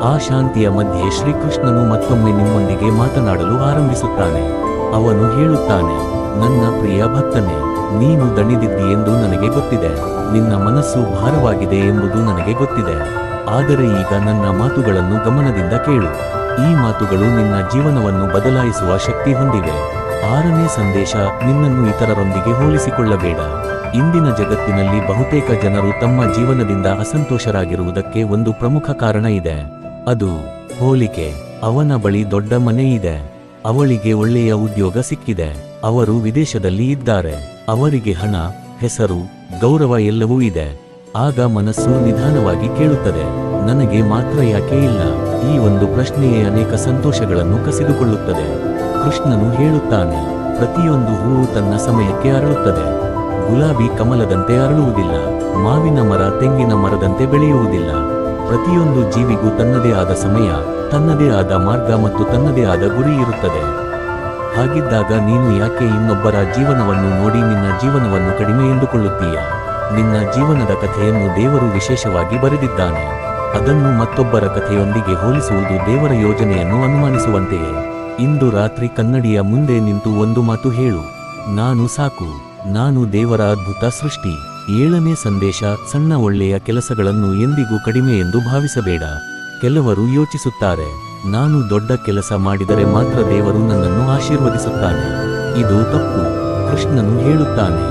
ಆ ಶಾಂತಿಯ ಮಧ್ಯೆ ಶ್ರೀಕೃಷ್ಣನು ಮತ್ತೊಮ್ಮೆ ನಿಮ್ಮೊಂದಿಗೆ ಮಾತನಾಡಲು ಆರಂಭಿಸುತ್ತಾನೆ. ಅವನು ಹೇಳುತ್ತಾನೆ, ನನ್ನ ಪ್ರಿಯ ಭಕ್ತನೇ, ನೀನು ದಣಿದಿದ್ದಿ ಎಂದು ನನಗೆ ಗೊತ್ತಿದೆ. ನಿನ್ನ ಮನಸ್ಸು ಭಾರವಾಗಿದೆ ಎಂಬುದು ನನಗೆ ಗೊತ್ತಿದೆ. ಆದರೆ ಈಗ ನನ್ನ ಮಾತುಗಳನ್ನು ಗಮನದಿಂದ ಕೇಳು. ಈ ಮಾತುಗಳು ನಿನ್ನ ಜೀವನವನ್ನು ಬದಲಾಯಿಸುವ ಶಕ್ತಿ ಹೊಂದಿವೆ. 6ನೇ ಸಂದೇಶ, ನಿನ್ನನ್ನು ಇತರರೊಂದಿಗೆ ಹೋಲಿಸಿಕೊಳ್ಳಬೇಡ. ಇಂದಿನ ಜಗತ್ತಿನಲ್ಲಿ ಬಹುತೇಕ ಜನರು ತಮ್ಮ ಜೀವನದಿಂದ ಅಸಂತೋಷರಾಗಿರುವುದಕ್ಕೆ ಒಂದು ಪ್ರಮುಖ ಕಾರಣ ಇದೆ. ಅದು ಹೋಲಿಕೆ. ಅವನ ಬಳಿ ದೊಡ್ಡ ಮನೆ ಇದೆ, ಅವಳಿಗೆ ಒಳ್ಳೆಯ ಉದ್ಯೋಗ ಸಿಕ್ಕಿದೆ, ಅವರು ವಿದೇಶದಲ್ಲಿ ಇದ್ದಾರೆ, ಅವರಿಗೆ ಹಣ, ಹೆಸರು, ಗೌರವ ಎಲ್ಲವೂ ಇದೆ. ಆಗ ಮನಸ್ಸು ನಿಧಾನವಾಗಿ ಕೇಳುತ್ತದೆ, ನನಗೆ ಮಾತ್ರ ಯಾಕೆ ಇಲ್ಲ? ಈ ಒಂದು ಪ್ರಶ್ನೆಯೇ ಅನೇಕ ಸಂತೋಷಗಳನ್ನು ಕಸಿದುಕೊಳ್ಳುತ್ತದೆ. ಕೃಷ್ಣನು ಹೇಳುತ್ತಾನೆ, ಪ್ರತಿಯೊಂದು ಹೂವು ತನ್ನ ಸಮಯಕ್ಕೆ ಅರಳುತ್ತದೆ. ಗುಲಾಬಿ ಕಮಲದಂತೆ ಅರಳುವುದಿಲ್ಲ, ಮಾವಿನ ಮರ ತೆಂಗಿನ ಮರದಂತೆ ಬೆಳೆಯುವುದಿಲ್ಲ. ಪ್ರತಿಯೊಂದು ಜೀವಿಗೂ ತನ್ನದೇ ಆದ ಸಮಯ, ತನ್ನದೇ ಆದ ಮಾರ್ಗ ಮತ್ತು ತನ್ನದೇ ಆದ ಗುರಿ ಇರುತ್ತದೆ. ಹಾಗಿದ್ದಾಗ ನೀನು ಯಾಕೆ ಇನ್ನೊಬ್ಬರ ಜೀವನವನ್ನು ನೋಡಿ ನಿನ್ನ ಜೀವನವನ್ನು ಕಡಿಮೆ ಎಂದುಕೊಳ್ಳುತ್ತೀಯ? ನಿನ್ನ ಜೀವನದ ಕಥೆಯನ್ನು ದೇವರು ವಿಶೇಷವಾಗಿ ಬರೆದಿದ್ದಾನೆ. ಅದನ್ನು ಮತ್ತೊಬ್ಬರ ಕಥೆಯೊಂದಿಗೆ ಹೋಲಿಸುವುದು ದೇವರ ಯೋಜನೆಯನ್ನು ಅನುಮಾನಿಸುವಂತೆಯೇ. ಇಂದು ರಾತ್ರಿ ಕನ್ನಡಿಯ ಮುಂದೆ ನಿಂತು ಒಂದು ಮಾತು ಹೇಳು, ನಾನು ಸಾಕು, ನಾನು ದೇವರ ಅದ್ಭುತ ಸೃಷ್ಟಿ. 7ನೇ ಸಂದೇಶ, ಸಣ್ಣ ಒಳ್ಳೆಯ ಕೆಲಸಗಳನ್ನು ಎಂದಿಗೂ ಕಡಿಮೆ ಎಂದು ಭಾವಿಸಬೇಡ. ಕೆಲವರು ಯೋಚಿಸುತ್ತಾರೆ, ನಾನು ದೊಡ್ಡ ಕೆಲಸ ಮಾಡಿದರೆ ಮಾತ್ರ ದೇವರು ನನ್ನನ್ನು ಆಶೀರ್ವದಿಸುತ್ತಾನೆ. ಇದು ತಪ್ಪು. ಕೃಷ್ಣನು ಹೇಳುತ್ತಾನೆ,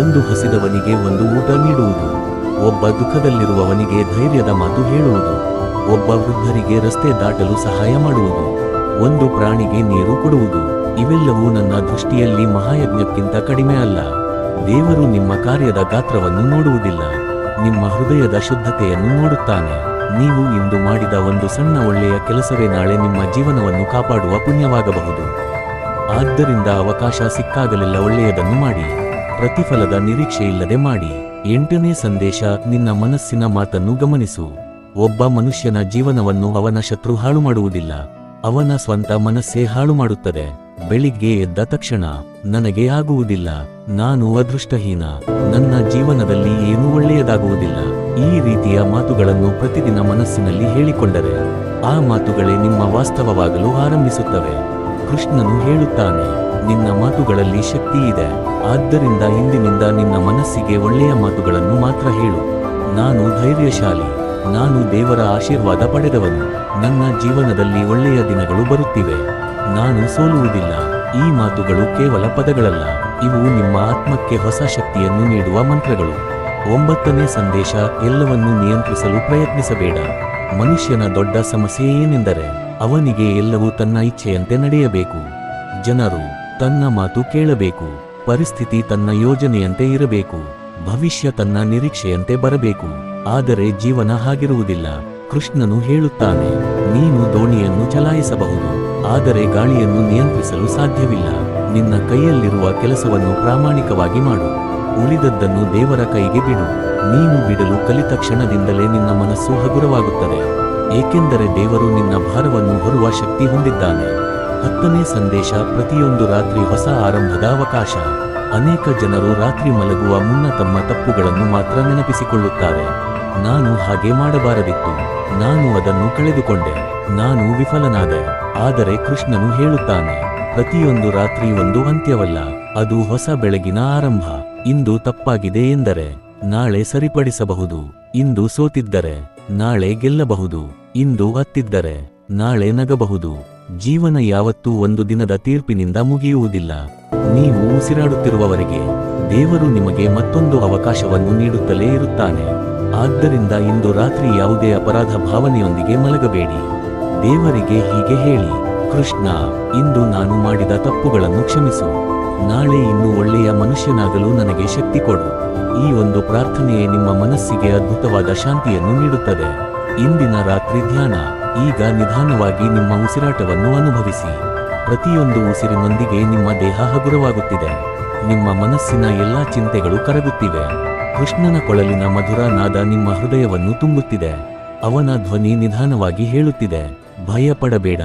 ಒಂದು ಹಸಿದವನಿಗೆ ಒಂದು ಊಟ ನೀಡುವುದು, ಒಬ್ಬ ದುಃಖದಲ್ಲಿರುವವನಿಗೆ ಧೈರ್ಯದ ಮಾತು ಹೇಳುವುದು, ಒಬ್ಬ ವೃದ್ಧರಿಗೆ ರಸ್ತೆ ದಾಟಲು ಸಹಾಯ ಮಾಡುವುದು, ಒಂದು ಪ್ರಾಣಿಗೆ ನೀರು ಕೊಡುವುದು, ಇವೆಲ್ಲವೂ ನನ್ನ ದೃಷ್ಟಿಯಲ್ಲಿ ಮಹಾಯಜ್ಞಕ್ಕಿಂತ ಕಡಿಮೆ ಅಲ್ಲ. ದೇವರು ನಿಮ್ಮ ಕಾರ್ಯದ ಗಾತ್ರವನ್ನು ನೋಡುವುದಿಲ್ಲ, ನಿಮ್ಮ ಹೃದಯದ ಶುದ್ಧತೆಯನ್ನು ನೋಡುತ್ತಾನೆ. ನೀವು ಇಂದು ಮಾಡಿದ ಒಂದು ಸಣ್ಣ ಒಳ್ಳೆಯ ಕೆಲಸವೇ ನಾಳೆ ನಿಮ್ಮ ಜೀವನವನ್ನು ಕಾಪಾಡುವ ಪುಣ್ಯವಾಗಬಹುದು. ಆದ್ದರಿಂದ ಅವಕಾಶ ಸಿಕ್ಕಾಗಲೆಲ್ಲ ಒಳ್ಳೆಯದನ್ನು ಮಾಡಿ, ಪ್ರತಿಫಲದ ನಿರೀಕ್ಷೆಯಿಲ್ಲದೆ ಮಾಡಿ. 8ನೇ ಸಂದೇಶ, ನಿನ್ನ ಮನಸ್ಸಿನ ಮಾತನ್ನು ಗಮನಿಸು. ಒಬ್ಬ ಮನುಷ್ಯನ ಜೀವನವನ್ನು ಅವನ ಶತ್ರು ಹಾಳು ಮಾಡುವುದಿಲ್ಲ, ಅವನ ಸ್ವಂತ ಮನಸ್ಸೇ ಹಾಳು ಮಾಡುತ್ತದೆ. ಬೆಳಿಗ್ಗೆ ಎದ್ದ ತಕ್ಷಣ, ನನಗೆ ಆಗುವುದಿಲ್ಲ, ನಾನು ಅದೃಷ್ಟಹೀನ, ನನ್ನ ಜೀವನದಲ್ಲಿ ಏನೂ ಒಳ್ಳೆಯದಾಗುವುದಿಲ್ಲ, ಈ ರೀತಿಯ ಮಾತುಗಳನ್ನು ಪ್ರತಿದಿನ ಮನಸ್ಸಿನಲ್ಲಿ ಹೇಳಿಕೊಂಡರೆ ಆ ಮಾತುಗಳೇ ನಿಮ್ಮ ವಾಸ್ತವವಾಗಲು ಆರಂಭಿಸುತ್ತವೆ. ಕೃಷ್ಣನು ಹೇಳುತ್ತಾನೆ, ನಿನ್ನ ಮಾತುಗಳಲ್ಲಿ ಶಕ್ತಿ ಇದೆ. ಆದ್ದರಿಂದ ಇಂದಿನಿಂದ ನಿನ್ನ ಮನಸ್ಸಿಗೆ ಒಳ್ಳೆಯ ಮಾತುಗಳನ್ನು ಮಾತ್ರ ಹೇಳು. ನಾನು ಧೈರ್ಯಶಾಲಿ, ನಾನು ದೇವರ ಆಶೀರ್ವಾದ ಪಡೆದವನು, ನನ್ನ ಜೀವನದಲ್ಲಿ ಒಳ್ಳೆಯ ದಿನಗಳು ಬರುತ್ತಿವೆ, ನಾನು ಸೋಲುವುದಿಲ್ಲ. ಈ ಮಾತುಗಳು ಕೇವಲ ಪದಗಳಲ್ಲ, ಇವು ನಿಮ್ಮ ಆತ್ಮಕ್ಕೆ ಹೊಸ ಶಕ್ತಿಯನ್ನು ನೀಡುವ ಮಂತ್ರಗಳು. 9ನೇ ಸಂದೇಶ, ಎಲ್ಲವನ್ನೂ ನಿಯಂತ್ರಿಸಲು ಪ್ರಯತ್ನಿಸಬೇಡ. ಮನುಷ್ಯನ ದೊಡ್ಡ ಸಮಸ್ಯೆ ಏನೆಂದರೆ ಅವನಿಗೆ ಎಲ್ಲವೂ ತನ್ನ ಇಚ್ಛೆಯಂತೆ ನಡೆಯಬೇಕು. ಜನರು ತನ್ನ ಮಾತು ಕೇಳಬೇಕು, ಪರಿಸ್ಥಿತಿ ತನ್ನ ಯೋಜನೆಯಂತೆ ಇರಬೇಕು, ಭವಿಷ್ಯ ತನ್ನ ನಿರೀಕ್ಷೆಯಂತೆ ಬರಬೇಕು. ಆದರೆ ಜೀವನ ಹಾಗಿರುವುದಿಲ್ಲ. ಕೃಷ್ಣನು ಹೇಳುತ್ತಾನೆ, ನೀನು ದೋಣಿಯನ್ನು ಚಲಾಯಿಸಬಹುದು, ಆದರೆ ಗಾಳಿಯನ್ನು ನಿಯಂತ್ರಿಸಲು ಸಾಧ್ಯವಿಲ್ಲ. ನಿನ್ನ ಕೈಯಲ್ಲಿರುವ ಕೆಲಸವನ್ನು ಪ್ರಾಮಾಣಿಕವಾಗಿ ಮಾಡು, ಉಳಿದದ್ದನ್ನು ದೇವರ ಕೈಗೆ ಬಿಡು. ನೀನು ಬಿಡಲು ಕಲಿತ ಕ್ಷಣದಿಂದಲೇ ನಿನ್ನ ಮನಸ್ಸು ಹಗುರವಾಗುತ್ತದೆ, ಏಕೆಂದರೆ ದೇವರು ನಿನ್ನ ಭಾರವನ್ನು ಹೊರುವ ಶಕ್ತಿ ಹೊಂದಿದ್ದಾನೆ. 10ನೇ ಸಂದೇಶ, ಪ್ರತಿಯೊಂದು ರಾತ್ರಿ ಹೊಸ ಆರಂಭದ ಅವಕಾಶ. ಅನೇಕ ಜನರು ರಾತ್ರಿ ಮಲಗುವ ಮುನ್ನ ತಮ್ಮ ತಪ್ಪುಗಳನ್ನು ಮಾತ್ರ ನೆನಪಿಸಿಕೊಳ್ಳುತ್ತಾರೆ. ನಾನು ಹಾಗೆ ಮಾಡಬಾರದಿತ್ತು, ನಾನು ಅದನ್ನು ಕಳೆದುಕೊಂಡೆ, ನಾನು ವಿಫಲನಾದೆ. ಆದರೆ ಕೃಷ್ಣನು ಹೇಳುತ್ತಾನೆ, ಪ್ರತಿಯೊಂದು ರಾತ್ರಿ ಒಂದು ಅಂತ್ಯವಲ್ಲ, ಅದು ಹೊಸ ಬೆಳಗಿನ ಆರಂಭ. ಇಂದು ತಪ್ಪಾಗಿದೆ ಎಂದರೆ ನಾಳೆ ಸರಿಪಡಿಸಬಹುದು, ಇಂದು ಸೋತಿದ್ದರೆ ನಾಳೆ ಗೆಲ್ಲಬಹುದು, ಇಂದು ಅತ್ತಿದ್ದರೆ ನಾಳೆ ನಗಬಹುದು. ಜೀವನ ಯಾವತ್ತೂ ಒಂದು ದಿನದ ತೀರ್ಪಿನಿಂದ ಮುಗಿಯುವುದಿಲ್ಲ. ನೀವು ಉಸಿರಾಡುತ್ತಿರುವವರೆಗೆ ದೇವರು ನಿಮಗೆ ಮತ್ತೊಂದು ಅವಕಾಶವನ್ನು ನೀಡುತ್ತಲೇ ಇರುತ್ತಾನೆ. ಆದ್ದರಿಂದ ಇಂದು ರಾತ್ರಿ ಯಾವುದೇ ಅಪರಾಧ ಭಾವನೆಯೊಂದಿಗೆ ಮಲಗಬೇಡಿ. ದೇವರಿಗೆ ಹೀಗೆ ಹೇಳಿ, ಕೃಷ್ಣ, ಇಂದು ನಾನು ಮಾಡಿದ ತಪ್ಪುಗಳನ್ನು ಕ್ಷಮಿಸು, ನಾಳೆ ಇನ್ನೂ ಒಳ್ಳೆಯ ಮನುಷ್ಯನಾಗಲು ನನಗೆ ಶಕ್ತಿ ಕೊಡು. ಈ ಒಂದು ಪ್ರಾರ್ಥನೆಯೇ ನಿಮ್ಮ ಮನಸ್ಸಿಗೆ ಅದ್ಭುತವಾದ ಶಾಂತಿಯನ್ನು ನೀಡುತ್ತದೆ. ಇಂದಿನ ರಾತ್ರಿ ಧ್ಯಾನ. ಈಗ ನಿಧಾನವಾಗಿ ನಿಮ್ಮ ಉಸಿರಾಟವನ್ನು ಅನುಭವಿಸಿ. ಪ್ರತಿಯೊಂದು ಉಸಿರಿನೊಂದಿಗೆ ನಿಮ್ಮ ದೇಹ ಹಗುರವಾಗುತ್ತಿದೆ. ನಿಮ್ಮ ಮನಸ್ಸಿನ ಎಲ್ಲಾ ಚಿಂತೆಗಳು ಕರಗುತ್ತಿವೆ. ಕೃಷ್ಣನ ಕೊಳಲಿನ ಮಧುರ ನಾದ ನಿಮ್ಮ ಹೃದಯವನ್ನು ತುಂಬುತ್ತಿದೆ. ಅವನ ಧ್ವನಿ ನಿಧಾನವಾಗಿ ಹೇಳುತ್ತಿದೆ, ಭಯಪಡಬೇಡ,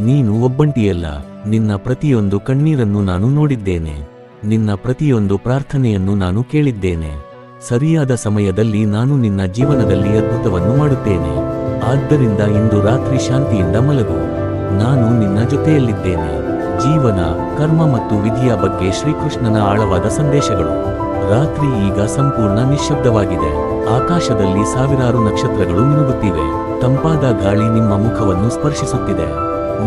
ನೀನು ಒಬ್ಬಂಟಿಯಲ್ಲ. ನಿನ್ನ ಪ್ರತಿಯೊಂದು ಕಣ್ಣೀರನ್ನು ನಾನು ನೋಡಿದ್ದೇನೆ. ನಿನ್ನ ಪ್ರತಿಯೊಂದು ಪ್ರಾರ್ಥನೆಯನ್ನು ನಾನು ಕೇಳಿದ್ದೇನೆ. ಸರಿಯಾದ ಸಮಯದಲ್ಲಿ ನಾನು ನಿನ್ನ ಜೀವನದಲ್ಲಿ ಅದ್ಭುತವನ್ನು ಮಾಡುತ್ತೇನೆ. ಆದ್ದರಿಂದ ಇಂದು ರಾತ್ರಿ ಶಾಂತಿಯಿಂದ ಮಲಗು. ನಾನು ನಿನ್ನ ಜೊತೆಯಲ್ಲಿದ್ದೇನೆ. ಜೀವನ, ಕರ್ಮ ಮತ್ತು ವಿಧಿಯ ಬಗ್ಗೆ ಶ್ರೀಕೃಷ್ಣನ ಆಳವಾದ ಸಂದೇಶಗಳು. ರಾತ್ರಿ ಈಗ ಸಂಪೂರ್ಣ ನಿಶ್ಶಬ್ದವಾಗಿದೆ. ಆಕಾಶದಲ್ಲಿ ಸಾವಿರಾರು ನಕ್ಷತ್ರಗಳು ಮಿನುಗುತ್ತಿವೆ. ತಂಪಾದ ಗಾಳಿ ನಿಮ್ಮ ಮುಖವನ್ನು ಸ್ಪರ್ಶಿಸುತ್ತಿದೆ.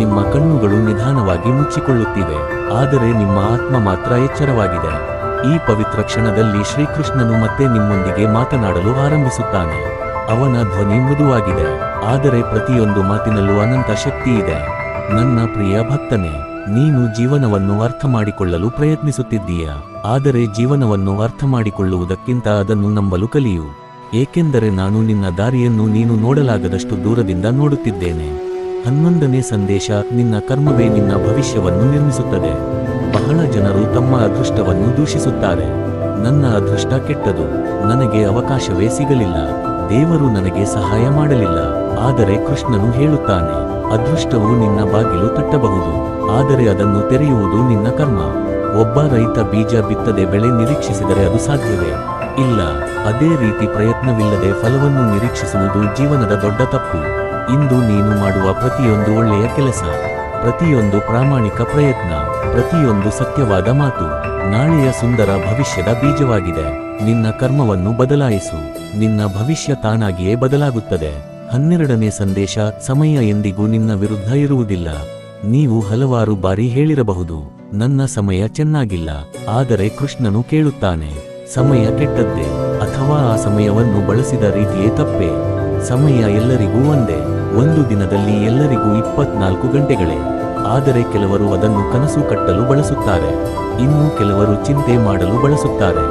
ನಿಮ್ಮ ಕಣ್ಣುಗಳು ನಿಧಾನವಾಗಿ ಮುಚ್ಚಿಕೊಳ್ಳುತ್ತಿವೆ, ಆದರೆ ನಿಮ್ಮ ಆತ್ಮ ಮಾತ್ರ ಎಚ್ಚರವಾಗಿದೆ. ಈ ಪವಿತ್ರ ಕ್ಷಣದಲ್ಲಿ ಶ್ರೀಕೃಷ್ಣನು ಮತ್ತೆ ನಿಮ್ಮೊಂದಿಗೆ ಮಾತನಾಡಲು ಆರಂಭಿಸುತ್ತಾನೆ. ಅವನ ಧ್ವನಿ ಮೃದುವಾಗಿದೆ, ಆದರೆ ಪ್ರತಿಯೊಂದು ಮಾತಿನಲ್ಲೂ ಅನಂತ ಶಕ್ತಿ ಇದೆ. ನನ್ನ ಪ್ರಿಯ ಭಕ್ತನೇ, ನೀನು ಜೀವನವನ್ನು ಅರ್ಥ ಮಾಡಿಕೊಳ್ಳಲು ಪ್ರಯತ್ನಿಸುತ್ತಿದ್ದೀಯ. ಆದರೆ ಜೀವನವನ್ನು ಅರ್ಥ ಮಾಡಿಕೊಳ್ಳುವುದಕ್ಕಿಂತ ಅದನ್ನು ನಂಬಲು ಕಲಿಯು. ಏಕೆಂದರೆ ನಾನು ನಿನ್ನ ದಾರಿಯನ್ನು ನೀನು ನೋಡಲಾಗದಷ್ಟು ದೂರದಿಂದ ನೋಡುತ್ತಿದ್ದೇನೆ. 11ನೇ ಸಂದೇಶ. ನಿನ್ನ ಕರ್ಮವೇ ನಿನ್ನ ಭವಿಷ್ಯವನ್ನು ನಿರ್ಮಿಸುತ್ತದೆ. ಬಹಳ ಜನರು ತಮ್ಮ ಅದೃಷ್ಟವನ್ನು ದೂಷಿಸುತ್ತಾರೆ. ನನ್ನ ಅದೃಷ್ಟ ಕೆಟ್ಟದು, ನನಗೆ ಅವಕಾಶವೇ ಸಿಗಲಿಲ್ಲ, ದೇವರು ನನಗೆ ಸಹಾಯ ಮಾಡಲಿಲ್ಲ. ಆದರೆ ಕೃಷ್ಣನು ಹೇಳುತ್ತಾನೆ, ಅದೃಷ್ಟವು ನಿನ್ನ ಬಾಗಿಲು ತಟ್ಟಬಹುದು, ಆದರೆ ಅದನ್ನು ತೆರೆಯುವುದು ನಿನ್ನ ಕರ್ಮ. ಒಬ್ಬ ರೈತ ಬೀಜ ಬಿತ್ತದೆ ಬೆಳೆ ನಿರೀಕ್ಷಿಸಿದರೆ ಅದು ಸಾಧ್ಯವೇ? ಇಲ್ಲ. ಅದೇ ರೀತಿ ಪ್ರಯತ್ನವಿಲ್ಲದೆ ಫಲವನ್ನು ನಿರೀಕ್ಷಿಸುವುದು ಜೀವನದ ದೊಡ್ಡ ತಪ್ಪು. ಇಂದು ನೀನು ಮಾಡುವ ಪ್ರತಿಯೊಂದು ಒಳ್ಳೆಯ ಕೆಲಸ, ಪ್ರತಿಯೊಂದು ಪ್ರಾಮಾಣಿಕ ಪ್ರಯತ್ನ, ಪ್ರತಿಯೊಂದು ಸತ್ಯವಾದ ಮಾತು ನಾಳೆಯ ಸುಂದರ ಭವಿಷ್ಯದ ಬೀಜವಾಗಿದೆ. ನಿನ್ನ ಕರ್ಮವನ್ನು ಬದಲಾಯಿಸು, ನಿನ್ನ ಭವಿಷ್ಯ ತಾನಾಗಿಯೇ ಬದಲಾಗುತ್ತದೆ. 12ನೇ ಸಂದೇಶ. ಸಮಯ ಎಂದಿಗೂ ನಿನ್ನ ವಿರುದ್ಧ ಇರುವುದಿಲ್ಲ. ನೀವು ಹಲವಾರು ಬಾರಿ ಹೇಳಿರಬಹುದು, ನನ್ನ ಸಮಯ ಚೆನ್ನಾಗಿಲ್ಲ. ಆದರೆ ಕೃಷ್ಣನು ಕೇಳುತ್ತಾನೆ, ಸಮಯ ಕೆಟ್ಟದ್ದೇ, ಅಥವಾ ಆ ಸಮಯವನ್ನು ಬಳಸಿದ ರೀತಿಯೇ ತಪ್ಪೇ? ಸಮಯ ಎಲ್ಲರಿಗೂ ಒಂದೇ. ಒಂದು ದಿನದಲ್ಲಿ ಎಲ್ಲರಿಗೂ 24 ಗಂಟೆಗಳೇ. ಆದರೆ ಕೆಲವರು ಅದನ್ನು ಕನಸು ಕಟ್ಟಲು ಬಳಸುತ್ತಾರೆ, ಇನ್ನು ಕೆಲವರು ಚಿಂತೆ ಮಾಡಲು ಬಳಸುತ್ತಾರೆ.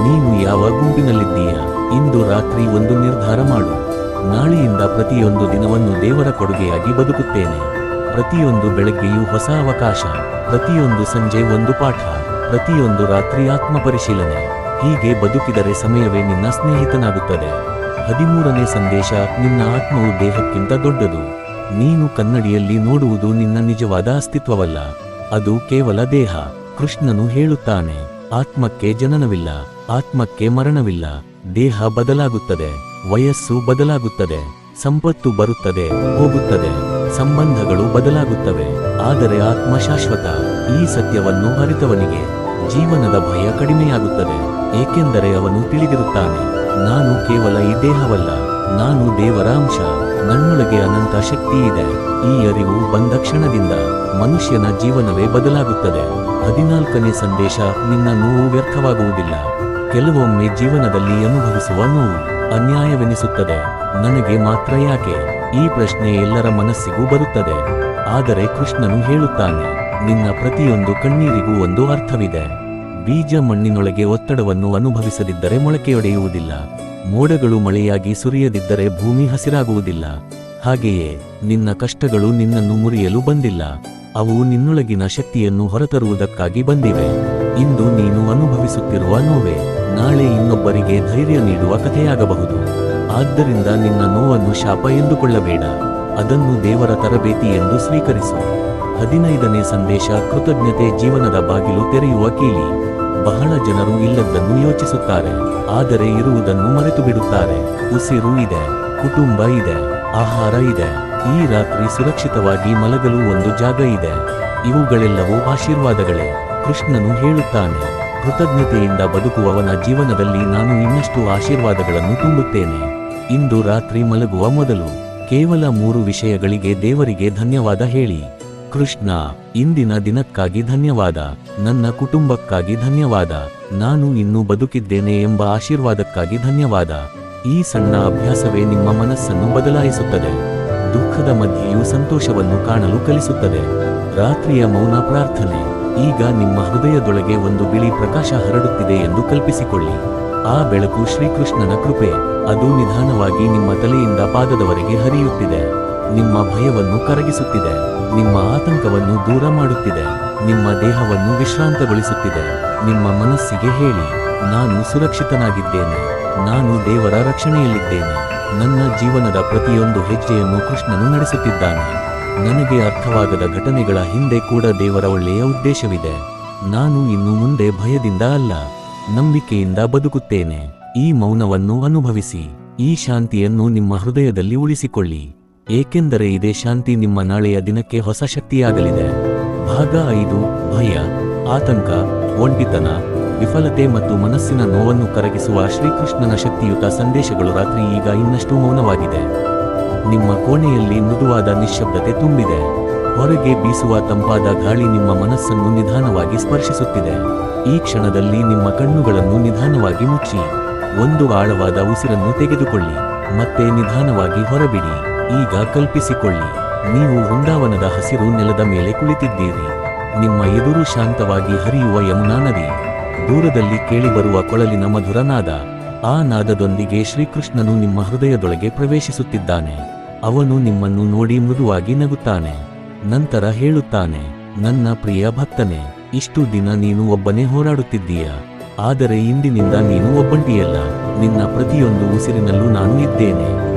ನೀನು ಯಾವ ಗುಂಪಿನಲ್ಲಿದ್ದೀಯ? ಇಂದು ರಾತ್ರಿ ಒಂದು ನಿರ್ಧಾರ ಮಾಡು. ನಾಳೆಯಿಂದ ಪ್ರತಿಯೊಂದು ದಿನವನ್ನು ದೇವರ ಕೊಡುಗೆಯಾಗಿ ಬದುಕುತ್ತೇನೆ. ಪ್ರತಿಯೊಂದು ಬೆಳಗ್ಗೆಯೂ ಹೊಸ ಅವಕಾಶ, ಪ್ರತಿಯೊಂದು ಸಂಜೆ ಒಂದು ಪಾಠ, ಪ್ರತಿಯೊಂದು ರಾತ್ರಿ ಆತ್ಮಪರಿಶೀಲನೆ. ಹೀಗೆ ಬದುಕಿದರೆ ಸಮಯವೇ ನಿನ್ನ ಸ್ನೇಹಿತನಾಗುತ್ತದೆ. 13ನೇ ಸಂದೇಶ. ನಿನ್ನ ಆತ್ಮವು ದೇಹಕ್ಕಿಂತ ದೊಡ್ಡದು. ನೀನು ಕನ್ನಡಿಯಲ್ಲಿ ನೋಡುವುದು ನಿನ್ನ ನಿಜವಾದ ಅಸ್ತಿತ್ವವಲ್ಲ, ಅದು ಕೇವಲ ದೇಹ. ಕೃಷ್ಣನು ಹೇಳುತ್ತಾನೆ, ಆತ್ಮಕ್ಕೆ ಜನನವಿಲ್ಲ, ಆತ್ಮಕ್ಕೆ ಮರಣವಿಲ್ಲ. ದೇಹ ಬದಲಾಗುತ್ತದೆ, ವಯಸ್ಸು ಬದಲಾಗುತ್ತದೆ, ಸಂಪತ್ತು ಬರುತ್ತದೆ ಹೋಗುತ್ತದೆ, ಸಂಬಂಧಗಳು ಬದಲಾಗುತ್ತವೆ, ಆದರೆ ಆತ್ಮ ಶಾಶ್ವತ. ಈ ಸತ್ಯವನ್ನು ಅರಿತವನಿಗೆ ಜೀವನದ ಭಯ ಕಡಿಮೆಯಾಗುತ್ತದೆ, ಏಕೆಂದರೆ ಅವನು ತಿಳಿದಿರುತ್ತಾನೆ, ನಾನು ಕೇವಲ ಈ ದೇಹವಲ್ಲ, ನಾನು ದೇವರ ಅಂಶ, ನನ್ನೊಳಗೆ ಅನಂತ ಶಕ್ತಿ ಇದೆ. ಈ ಅರಿವು ಬಂದ ಕ್ಷಣದಿಂದ ಮನುಷ್ಯನ ಜೀವನವೇ ಬದಲಾಗುತ್ತದೆ. 14ನೇ ಸಂದೇಶ. ನಿನ್ನ ನೋವು ವ್ಯರ್ಥವಾಗುವುದಿಲ್ಲ. ಕೆಲವೊಮ್ಮೆ ಜೀವನದಲ್ಲಿ ಅನುಭವಿಸುವ ನೋವು ಅನ್ಯಾಯವೆನಿಸುತ್ತದೆ. ನನಗೆ ಮಾತ್ರ ಯಾಕೆ? ಈ ಪ್ರಶ್ನೆ ಎಲ್ಲರ ಮನಸ್ಸಿಗೂ ಬರುತ್ತದೆ. ಆದರೆ ಕೃಷ್ಣನು ಹೇಳುತ್ತಾನೆ, ನಿನ್ನ ಪ್ರತಿಯೊಂದು ಕಣ್ಣೀರಿಗೂ ಒಂದು ಅರ್ಥವಿದೆ. ಬೀಜ ಮಣ್ಣಿನೊಳಗೆ ಒತ್ತಡವನ್ನು ಅನುಭವಿಸದಿದ್ದರೆ ಮೊಳಕೆಯೊಡೆಯುವುದಿಲ್ಲ. ಮೋಡಗಳು ಮಳೆಯಾಗಿ ಸುರಿಯದಿದ್ದರೆ ಭೂಮಿ ಹಸಿರಾಗುವುದಿಲ್ಲ. ಹಾಗೆಯೇ ನಿನ್ನ ಕಷ್ಟಗಳು ನಿನ್ನನ್ನು ಮುರಿಯಲು ಬಂದಿಲ್ಲ, ಅವು ನಿನ್ನೊಳಗಿನ ಶಕ್ತಿಯನ್ನು ಹೊರತರುವುದಕ್ಕಾಗಿ ಬಂದಿವೆ. ಇಂದು ನೀನು ಅನುಭವಿಸುತ್ತಿರುವ ನೋವೇ ನಾಳೆ ಇನ್ನೊಬ್ಬರಿಗೆ ಧೈರ್ಯ ನೀಡುವ ಕಥೆಯಾಗಬಹುದು. ಆದ್ದರಿಂದ ನಿನ್ನ ನೋವನ್ನು ಶಾಪ ಎಂದುಕೊಳ್ಳಬೇಡ, ಅದನ್ನು ದೇವರ ತರಬೇತಿ ಎಂದು ಸ್ವೀಕರಿಸು. 15ನೇ ಸಂದೇಶ. ಕೃತಜ್ಞತೆ ಜೀವನದ ಬಾಗಿಲು ತೆರೆಯುವ ಕೀಲಿ. ಬಹಳ ಜನರು ಇಲ್ಲದ್ದನ್ನು ಯೋಚಿಸುತ್ತಾರೆ, ಆದರೆ ಇರುವುದನ್ನು ಮರೆತು ಬಿಡುತ್ತಾರೆ. ಉಸಿರು ಇದೆ, ಕುಟುಂಬ ಇದೆ, ಆಹಾರ ಇದೆ, ಈ ರಾತ್ರಿ ಸುರಕ್ಷಿತವಾಗಿ ಮಲಗಲು ಒಂದು ಜಾಗ ಇದೆ. ಇವುಗಳೆಲ್ಲವೂ ಆಶೀರ್ವಾದಗಳೇ. ಕೃಷ್ಣನು ಹೇಳುತ್ತಾನೆ, ಕೃತಜ್ಞತೆಯಿಂದ ಬದುಕುವವನ ಜೀವನದಲ್ಲಿ ನಾನು ಇನ್ನಷ್ಟು ಆಶೀರ್ವಾದಗಳನ್ನು ತುಂಬುತ್ತೇನೆ. ಇಂದು ರಾತ್ರಿ ಮಲಗುವ ಮೊದಲು ಕೇವಲ 3 ವಿಷಯಗಳಿಗೆ ದೇವರಿಗೆ ಧನ್ಯವಾದ ಹೇಳಿ. ಕೃಷ್ಣ, ಇಂದಿನ ದಿನಕ್ಕಾಗಿ ಧನ್ಯವಾದ, ನನ್ನ ಕುಟುಂಬಕ್ಕಾಗಿ ಧನ್ಯವಾದ, ನಾನು ಇನ್ನೂ ಬದುಕಿದ್ದೇನೆ ಎಂಬ ಆಶೀರ್ವಾದಕ್ಕಾಗಿ ಧನ್ಯವಾದ. ಈ ಸಣ್ಣ ಅಭ್ಯಾಸವೇ ನಿಮ್ಮ ಮನಸ್ಸನ್ನು ಬದಲಾಯಿಸುತ್ತದೆ, ದುಃಖದ ಮಧ್ಯೆಯೂ ಸಂತೋಷವನ್ನು ಕಾಣಲು ಕಲಿಸುತ್ತದೆ. ರಾತ್ರಿಯ ಮೌನ ಪ್ರಾರ್ಥನೆ. ಈಗ ನಿಮ್ಮ ಹೃದಯದೊಳಗೆ ಒಂದು ಬಿಳಿ ಪ್ರಕಾಶ ಹರಡುತ್ತಿದೆ ಎಂದು ಕಲ್ಪಿಸಿಕೊಳ್ಳಿ. ಆ ಬೆಳಕು ಶ್ರೀಕೃಷ್ಣನ ಕೃಪೆ. ಅದು ನಿಧಾನವಾಗಿ ನಿಮ್ಮ ತಲೆಯಿಂದ ಪಾದದವರೆಗೆ ಹರಿಯುತ್ತಿದೆ. ನಿಮ್ಮ ಭಯವನ್ನು ಕರಗಿಸುತ್ತಿದೆ, ನಿಮ್ಮ ಆತಂಕವನ್ನು ದೂರ ಮಾಡುತ್ತಿದೆ, ನಿಮ್ಮ ದೇಹವನ್ನು ವಿಶ್ರಾಂತಗೊಳಿಸುತ್ತಿದೆ. ನಿಮ್ಮ ಮನಸ್ಸಿಗೆ ಹೇಳಿ, ನಾನು ಸುರಕ್ಷಿತನಾಗಿದ್ದೇನೆ, ನಾನು ದೇವರ ರಕ್ಷಣೆಯಲ್ಲಿದ್ದೇನೆ. ನನ್ನ ಜೀವನದ ಪ್ರತಿಯೊಂದು ಹೆಜ್ಜೆಯನ್ನು ಕೃಷ್ಣನು ನಡೆಸುತ್ತಿದ್ದಾನೆ. ನನಗೆ ಅರ್ಥವಾಗದ ಘಟನೆಗಳ ಹಿಂದೆ ಕೂಡ ದೇವರ ಒಳ್ಳೆಯ ಉದ್ದೇಶವಿದೆ. ನಾನು ಇನ್ನು ಮುಂದೆ ಭಯದಿಂದ ಅಲ್ಲ, ನಂಬಿಕೆಯಿಂದ ಬದುಕುತ್ತೇನೆ. ಈ ಮೌನವನ್ನು ಅನುಭವಿಸಿ, ಈ ಶಾಂತಿಯನ್ನು ನಿಮ್ಮ ಹೃದಯದಲ್ಲಿ ಉಳಿಸಿಕೊಳ್ಳಿ, ಏಕೆಂದರೆ ಇದೇ ಶಾಂತಿ ನಿಮ್ಮ ನಾಳೆಯ ದಿನಕ್ಕೆ ಹೊಸ ಶಕ್ತಿಯಾಗಲಿದೆ. ಭಾಗ 5. ಭಯ, ಆತಂಕ, ಒಂಟಿತನ, ವಿಫಲತೆ ಮತ್ತು ಮನಸ್ಸಿನ ನೋವನ್ನು ಕರಗಿಸುವ ಶ್ರೀಕೃಷ್ಣನ ಶಕ್ತಿಯುತ ಸಂದೇಶಗಳು. ರಾತ್ರಿ ಈಗ ಇನ್ನಷ್ಟು ಮೌನವಾಗಿದೆ. ನಿಮ್ಮ ಕೋಣೆಯಲ್ಲಿ ಮೃದುವಾದ ನಿಶ್ಶಬ್ದತೆ ತುಂಬಿದೆ. ಹೊರಗೆ ಬೀಸುವ ತಂಪಾದ ಗಾಳಿ ನಿಮ್ಮ ಮನಸ್ಸನ್ನು ನಿಧಾನವಾಗಿ ಸ್ಪರ್ಶಿಸುತ್ತಿದೆ. ಈ ಕ್ಷಣದಲ್ಲಿ ನಿಮ್ಮ ಕಣ್ಣುಗಳನ್ನು ನಿಧಾನವಾಗಿ ಮುಚ್ಚಿ, ಒಂದು ಆಳವಾದ ಉಸಿರನ್ನು ತೆಗೆದುಕೊಳ್ಳಿ, ಮತ್ತೆ ನಿಧಾನವಾಗಿ ಹೊರಬಿಡಿ. ಈಗ ಕಲ್ಪಿಸಿಕೊಳ್ಳಿ, ನೀವು ವೃಂದಾವನದ ಹಸಿರು ನೆಲದ ಮೇಲೆ ಕುಳಿತಿದ್ದೀರಿ. ನಿಮ್ಮ ಎದುರು ಶಾಂತವಾಗಿ ಹರಿಯುವ ಯಮುನಾ ನದಿ. ದೂರದಲ್ಲಿ ಕೇಳಿಬರುವ ಕೊಳಲಿನ ಮಧುರ ನಾದ. ಆ ನಾದದೊಂದಿಗೆ ಶ್ರೀಕೃಷ್ಣನು ನಿಮ್ಮ ಹೃದಯದೊಳಗೆ ಪ್ರವೇಶಿಸುತ್ತಿದ್ದಾನೆ. ಅವನು ನಿಮ್ಮನ್ನು ನೋಡಿ ಮೃದುವಾಗಿ ನಗುತ್ತಾನೆ. ನಂತರ ಹೇಳುತ್ತಾನೆ, ನನ್ನ ಪ್ರಿಯ ಭಕ್ತನೇ, ಇಷ್ಟು ದಿನ ನೀನು ಒಬ್ಬನೇ ಹೋರಾಡುತ್ತಿದ್ದೀಯ. ಆದರೆ ಇಂದಿನಿಂದ ನೀನು ಒಬ್ಬಂಟಿಯಲ್ಲ. ನಿನ್ನ ಪ್ರತಿಯೊಂದು ಉಸಿರಿನಲ್ಲೂ ನಾನು ಇದ್ದೇನೆ.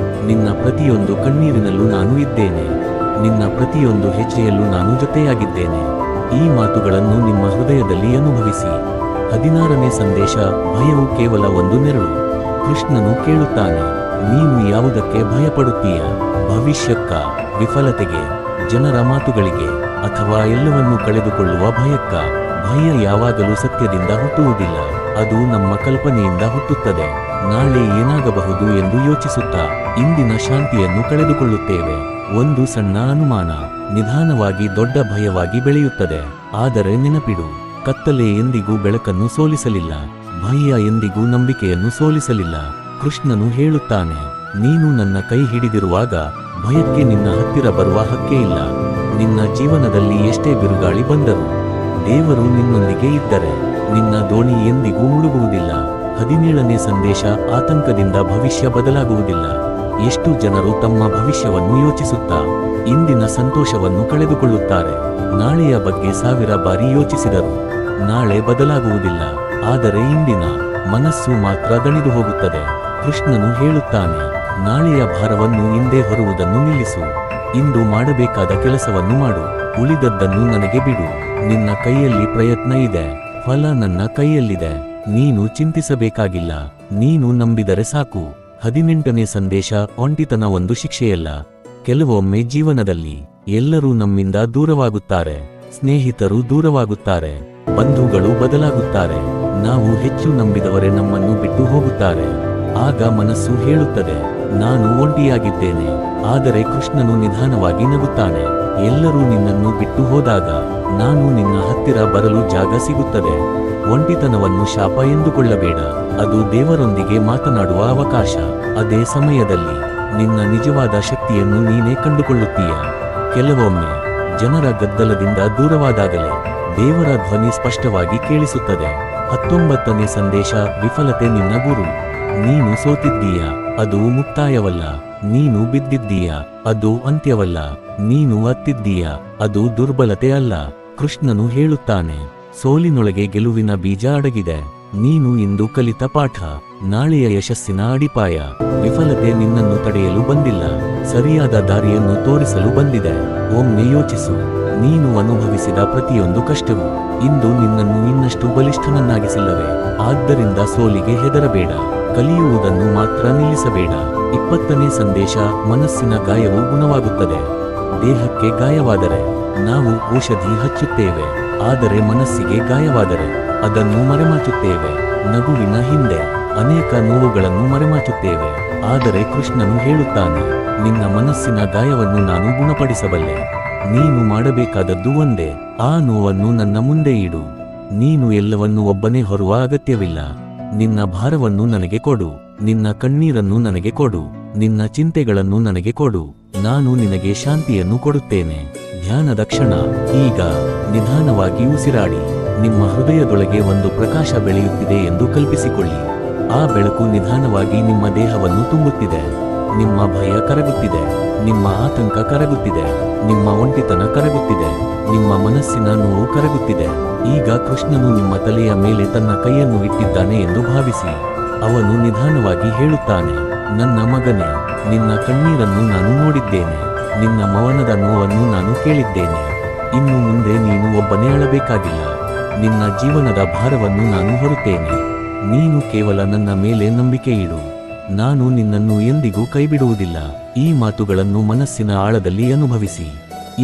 ನಿನ್ನ ಪ್ರತಿಯೊಂದು ಕಣ್ಣೀರಿನಲ್ಲೂ ನಾನು ಇದ್ದೇನೆ. ನಿನ್ನ ಪ್ರತಿಯೊಂದು ಹೆಜ್ಜೆಯಲ್ಲೂ ನಾನು ಜೊತೆಯಾಗಿದ್ದೇನೆ. ಈ ಮಾತುಗಳನ್ನು ನಿಮ್ಮ ಹೃದಯದಲ್ಲಿ ಅನುಭವಿಸಿ. 16ನೇ ಸಂದೇಶ. ಭಯವು ಕೇವಲ ಒಂದು ನೆರಳು. ಕೃಷ್ಣನು ಕೇಳುತ್ತಾನೆ, ನೀನು ಯಾವುದಕ್ಕೆ ಭಯಪಡುತ್ತೀಯ? ಭವಿಷ್ಯಕ್ಕ, ವಿಫಲತೆಗೆ, ಜನರ ಮಾತುಗಳಿಗೆ, ಅಥವಾ ಎಲ್ಲವನ್ನೂ ಕಳೆದುಕೊಳ್ಳುವ ಭಯಕ್ಕ? ಭಯ ಯಾವಾಗಲೂ ಸತ್ಯದಿಂದ ಹುಟ್ಟುವುದಿಲ್ಲ, ಅದು ನಮ್ಮ ಕಲ್ಪನೆಯಿಂದ ಹುಟ್ಟುತ್ತದೆ. ನಾಳೆ ಏನಾಗಬಹುದು ಎಂದು ಯೋಚಿಸುತ್ತಾ ಇಂದಿನ ಶಾಂತಿಯನ್ನು ಕಳೆದುಕೊಳ್ಳುತ್ತೇವೆ. ಒಂದು ಸಣ್ಣ ಅನುಮಾನ ನಿಧಾನವಾಗಿ ದೊಡ್ಡ ಭಯವಾಗಿ ಬೆಳೆಯುತ್ತದೆ. ಆದರೆ ನೆನಪಿಡು, ಕತ್ತಲೆ ಎಂದಿಗೂ ಬೆಳಕನ್ನು ಸೋಲಿಸಲಿಲ್ಲ, ಭಯ ಎಂದಿಗೂ ನಂಬಿಕೆಯನ್ನು ಸೋಲಿಸಲಿಲ್ಲ. ಕೃಷ್ಣನು ಹೇಳುತ್ತಾನೆ, ನೀನು ನನ್ನ ಕೈ ಹಿಡಿದಿರುವಾಗ ಭಯಕ್ಕೆ ನಿನ್ನ ಹತ್ತಿರ ಬರುವ ಹಕ್ಕೇ ಇಲ್ಲ. ನಿನ್ನ ಜೀವನದಲ್ಲಿ ಎಷ್ಟೇ ಬಿರುಗಾಳಿ ಬಂದರೂ ದೇವರು ನಿನ್ನೊಂದಿಗೆ ಇದ್ದರೆ ನಿನ್ನ ದೋಣಿ ಎಂದಿಗೂ ಮುಳುಗುವುದಿಲ್ಲ. 17ನೇ ಸಂದೇಶ. ಆತಂಕದಿಂದ ಭವಿಷ್ಯ ಬದಲಾಗುವುದಿಲ್ಲ. ಎಷ್ಟು ಜನರು ತಮ್ಮ ಭವಿಷ್ಯವನ್ನು ಯೋಚಿಸುತ್ತಾ ಇಂದಿನ ಸಂತೋಷವನ್ನು ಕಳೆದುಕೊಳ್ಳುತ್ತಾರೆ. ನಾಳೆಯ ಬಗ್ಗೆ 1000 ಬಾರಿ ಯೋಚಿಸಿದರು, ನಾಳೆ ಬದಲಾಗುವುದಿಲ್ಲ, ಆದರೆ ಇಂದಿನ ಮನಸ್ಸು ಮಾತ್ರ ದಣಿದು ಹೋಗುತ್ತದೆ. ಕೃಷ್ಣನು ಹೇಳುತ್ತಾನೆ, ನಾಳೆಯ ಭಾರವನ್ನು ಇಂದೇ ಹೊರುವುದನ್ನು ನಿಲ್ಲಿಸು. ಇಂದು ಮಾಡಬೇಕಾದ ಕೆಲಸವನ್ನು ಮಾಡು, ಉಳಿದದ್ದನ್ನು ನನಗೆ ಬಿಡು. ನಿನ್ನ ಕೈಯಲ್ಲಿ ಪ್ರಯತ್ನ ಇದೆ, ಫಲ ನನ್ನ ಕೈಯಲ್ಲಿದೆ. ನೀನು ಚಿಂತಿಸಬೇಕಾಗಿಲ್ಲ, ನೀನು ನಂಬಿದರೆ ಸಾಕು. 18ನೇ ಸಂದೇಶ. ಒಂಟಿತನ ಒಂದು ಶಿಕ್ಷೆಯಲ್ಲ. ಕೆಲವೊಮ್ಮೆ ಜೀವನದಲ್ಲಿ ಎಲ್ಲರೂ ನಮ್ಮಿಂದ ದೂರವಾಗುತ್ತಾರೆ, ಸ್ನೇಹಿತರು ದೂರವಾಗುತ್ತಾರೆ, ಬಂಧುಗಳು ಬದಲಾಗುತ್ತಾರೆ, ನಾವು ಹೆಚ್ಚು ನಂಬಿದವರೇ ನಮ್ಮನ್ನು ಬಿಟ್ಟು ಹೋಗುತ್ತಾರೆ. ಆಗ ಮನಸ್ಸು ಹೇಳುತ್ತದೆ, ನಾನು ಒಂಟಿಯಾಗಿದ್ದೇನೆ. ಆದರೆ ಕೃಷ್ಣನು ನಿಧಾನವಾಗಿ ನಗುತ್ತಾನೆ, ಎಲ್ಲರೂ ನಿನ್ನನ್ನು ಬಿಟ್ಟು ಹೋದಾಗ ನಾನು ನಿನ್ನ ಹತ್ತಿರ ಬರಲು ಜಾಗ ಸಿಗುತ್ತದೆ. ಒಂಟಿತನವನ್ನು ಶಾಪ ಎಂದುಕೊಳ್ಳಬೇಡ, ಅದು ದೇವರೊಂದಿಗೆ ಮಾತನಾಡುವ ಅವಕಾಶ. ಅದೇ ಸಮಯದಲ್ಲಿ ನಿನ್ನ ನಿಜವಾದ ಶಕ್ತಿಯನ್ನು ನೀನೇ ಕಂಡುಕೊಳ್ಳುತ್ತೀಯ. ಕೆಲವೊಮ್ಮೆ ಜನರ ಗದ್ದಲದಿಂದ ದೂರವಾದಾಗಲೇ ದೇವರ ಧ್ವನಿ ಸ್ಪಷ್ಟವಾಗಿ ಕೇಳಿಸುತ್ತದೆ. 19ನೇ ಸಂದೇಶ. ವಿಫಲತೆ ನಿನ್ನ ಗುರು. ನೀನು ಸೋತಿದ್ದೀಯ, ಅದು ಮುಕ್ತಾಯವಲ್ಲ. ನೀನು ಬಿದ್ದಿದ್ದೀಯ, ಅದು ಅಂತ್ಯವಲ್ಲ. ನೀನು ಅತ್ತಿದ್ದೀಯ, ಅದು ದುರ್ಬಲತೆ ಅಲ್ಲ. ಕೃಷ್ಣನು ಹೇಳುತ್ತಾನೆ, ಸೋಲಿನೊಳಗೆ ಗೆಲುವಿನ ಬೀಜ ಅಡಗಿದೆ. ನೀನು ಇಂದು ಕಲಿತ ಪಾಠ ನಾಳೆಯ ಯಶಸ್ಸಿನ ಅಡಿಪಾಯ. ವಿಫಲತೆ ನಿನ್ನನ್ನು ತಡೆಯಲು ಬಂದಿಲ್ಲ, ಸರಿಯಾದ ದಾರಿಯನ್ನು ತೋರಿಸಲು ಬಂದಿದೆ. ಒಮ್ಮೆ ಯೋಚಿಸು, ನೀನು ಅನುಭವಿಸಿದ ಪ್ರತಿಯೊಂದು ಕಷ್ಟವು ಇಂದು ನಿನ್ನನ್ನು ಇನ್ನಷ್ಟು ಬಲಿಷ್ಠನನ್ನಾಗಿಸಿಲ್ಲವೇ? ಆದ್ದರಿಂದ ಸೋಲಿಗೆ ಹೆದರಬೇಡ, ಕಲಿಯುವುದನ್ನು ಮಾತ್ರ ನಿಲ್ಲಿಸಬೇಡ. 20ನೇ ಸಂದೇಶ. ಮನಸ್ಸಿನ ಗಾಯವು ಗುಣವಾಗುತ್ತದೆ. ದೇಹಕ್ಕೆ ಗಾಯವಾದರೆ ನಾವು ಔಷಧಿ ಹಚ್ಚುತ್ತೇವೆ, ಆದರೆ ಮನಸ್ಸಿಗೆ ಗಾಯವಾದರೆ ಅದನ್ನು ಮರೆಮಾಚುತ್ತೇವೆ. ನಗುವಿನ ಹಿಂದೆ ಅನೇಕ ನೋವುಗಳನ್ನು ಮರೆಮಾಚುತ್ತೇವೆ, ಆದರೆ ಕೃಷ್ಣನು ಹೇಳುತ್ತಾನೆ, ನಿನ್ನ ಮನಸ್ಸಿನ ಗಾಯವನ್ನು ನಾನು ಗುಣಪಡಿಸಬಲ್ಲೆ. ನೀನು ಮಾಡಬೇಕಾದದ್ದು ಒಂದೇ, ಆ ನೋವನ್ನು ನನ್ನ ಮುಂದೆ ಇಡು. ನೀನು ಎಲ್ಲವನ್ನೂ ಒಬ್ಬನೇ ಹೊರುವ ಅಗತ್ಯವಿಲ್ಲ. ನಿನ್ನ ಭಾರವನ್ನು ನನಗೆ ಕೊಡು, ನಿನ್ನ ಕಣ್ಣೀರನ್ನು ನನಗೆ ಕೊಡು, ನಿನ್ನ ಚಿಂತೆಗಳನ್ನು ನನಗೆ ಕೊಡು. ನಾನು ನಿನಗೆ ಶಾಂತಿಯನ್ನು ಕೊಡುತ್ತೇನೆ. ಧ್ಯಾನದ ಕ್ಷಣ. ಈಗ ನಿಧಾನವಾಗಿ ಉಸಿರಾಡಿ. ನಿಮ್ಮ ಹೃದಯದೊಳಗೆ ಒಂದು ಪ್ರಕಾಶ ಬೆಳೆಯುತ್ತಿದೆ ಎಂದು ಕಲ್ಪಿಸಿಕೊಳ್ಳಿ. ಆ ಬೆಳಕು ನಿಧಾನವಾಗಿ ನಿಮ್ಮ ದೇಹವನ್ನು ತುಂಬುತ್ತಿದೆ. ನಿಮ್ಮ ಭಯ ಕರಗುತ್ತಿದೆ, ನಿಮ್ಮ ಆತಂಕ ಕರಗುತ್ತಿದೆ, ನಿಮ್ಮ ಒಂಟಿತನ ಕರಗುತ್ತಿದೆ, ನಿಮ್ಮ ಮನಸ್ಸಿನ ನೋವು ಕರಗುತ್ತಿದೆ. ಈಗ ಕೃಷ್ಣನು ನಿಮ್ಮ ತಲೆಯ ಮೇಲೆ ತನ್ನ ಕೈಯನ್ನು ಇಟ್ಟಿದ್ದಾನೆ ಎಂದು ಭಾವಿಸಿ. ಅವನು ನಿಧಾನವಾಗಿ ಹೇಳುತ್ತಾನೆ, ನನ್ನ ಮಗನೇ, ನಿನ್ನ ಕಣ್ಣೀರನ್ನು ನಾನು ನೋಡಿದ್ದೇನೆ, ನಿನ್ನ ಮೌನದ ನೋವನ್ನು ನಾನು ಕೇಳಿದ್ದೇನೆ. ಇನ್ನು ಮುಂದೆ ನೀನು ಒಬ್ಬನೇ ಅಳಬೇಕಾಗಿಲ್ಲ. ನಿನ್ನ ಜೀವನದ ಭಾರವನ್ನು ನಾನು ಹೊರುತ್ತೇನೆ. ನೀನು ಕೇವಲ ನನ್ನ ಮೇಲೆ ನಂಬಿಕೆ ಇಡು. ನಾನು ನಿನ್ನನ್ನು ಎಂದಿಗೂ ಕೈಬಿಡುವುದಿಲ್ಲ. ಈ ಮಾತುಗಳನ್ನು ಮನಸ್ಸಿನ ಆಳದಲ್ಲಿ ಅನುಭವಿಸಿ.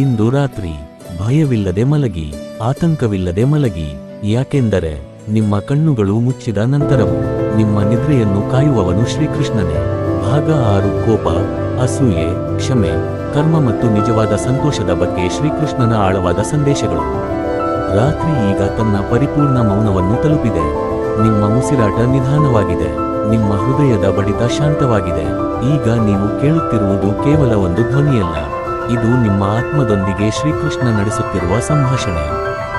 ಇಂದು ರಾತ್ರಿ ಭಯವಿಲ್ಲದೆ ಮಲಗಿ, ಆತಂಕವಿಲ್ಲದೆ ಮಲಗಿ. ಯಾಕೆಂದರೆ ನಿಮ್ಮ ಕಣ್ಣುಗಳು ಮುಚ್ಚಿದ ನಂತರವೂ ನಿಮ್ಮ ನಿದ್ರೆಯನ್ನು ಕಾಯುವವನು ಶ್ರೀಕೃಷ್ಣನೇ. ಭಾಗ 6. ಕೋಪ, ಅಸೂಯೆ, ಕ್ಷಮೆ, ಕರ್ಮ ಮತ್ತು ನಿಜವಾದ ಸಂತೋಷದ ಬಗ್ಗೆ ಶ್ರೀಕೃಷ್ಣನ ಆಳವಾದ ಸಂದೇಶಗಳು. ರಾತ್ರಿ ಈಗ ತನ್ನ ಪರಿಪೂರ್ಣ ಮೌನವನ್ನು ತಲುಪಿದೆ. ನಿಮ್ಮ ಉಸಿರಾಟ ನಿಧಾನವಾಗಿದೆ, ನಿಮ್ಮ ಹೃದಯದ ಬಡಿತ ಶಾಂತವಾಗಿದೆ. ಈಗ ನೀವು ಕೇಳುತ್ತಿರುವುದು ಕೇವಲ ಒಂದು ಧ್ವನಿಯಲ್ಲ, ಇದು ನಿಮ್ಮ ಆತ್ಮದೊಂದಿಗೆ ಶ್ರೀಕೃಷ್ಣ ನಡೆಸುತ್ತಿರುವ ಸಂಭಾಷಣೆ.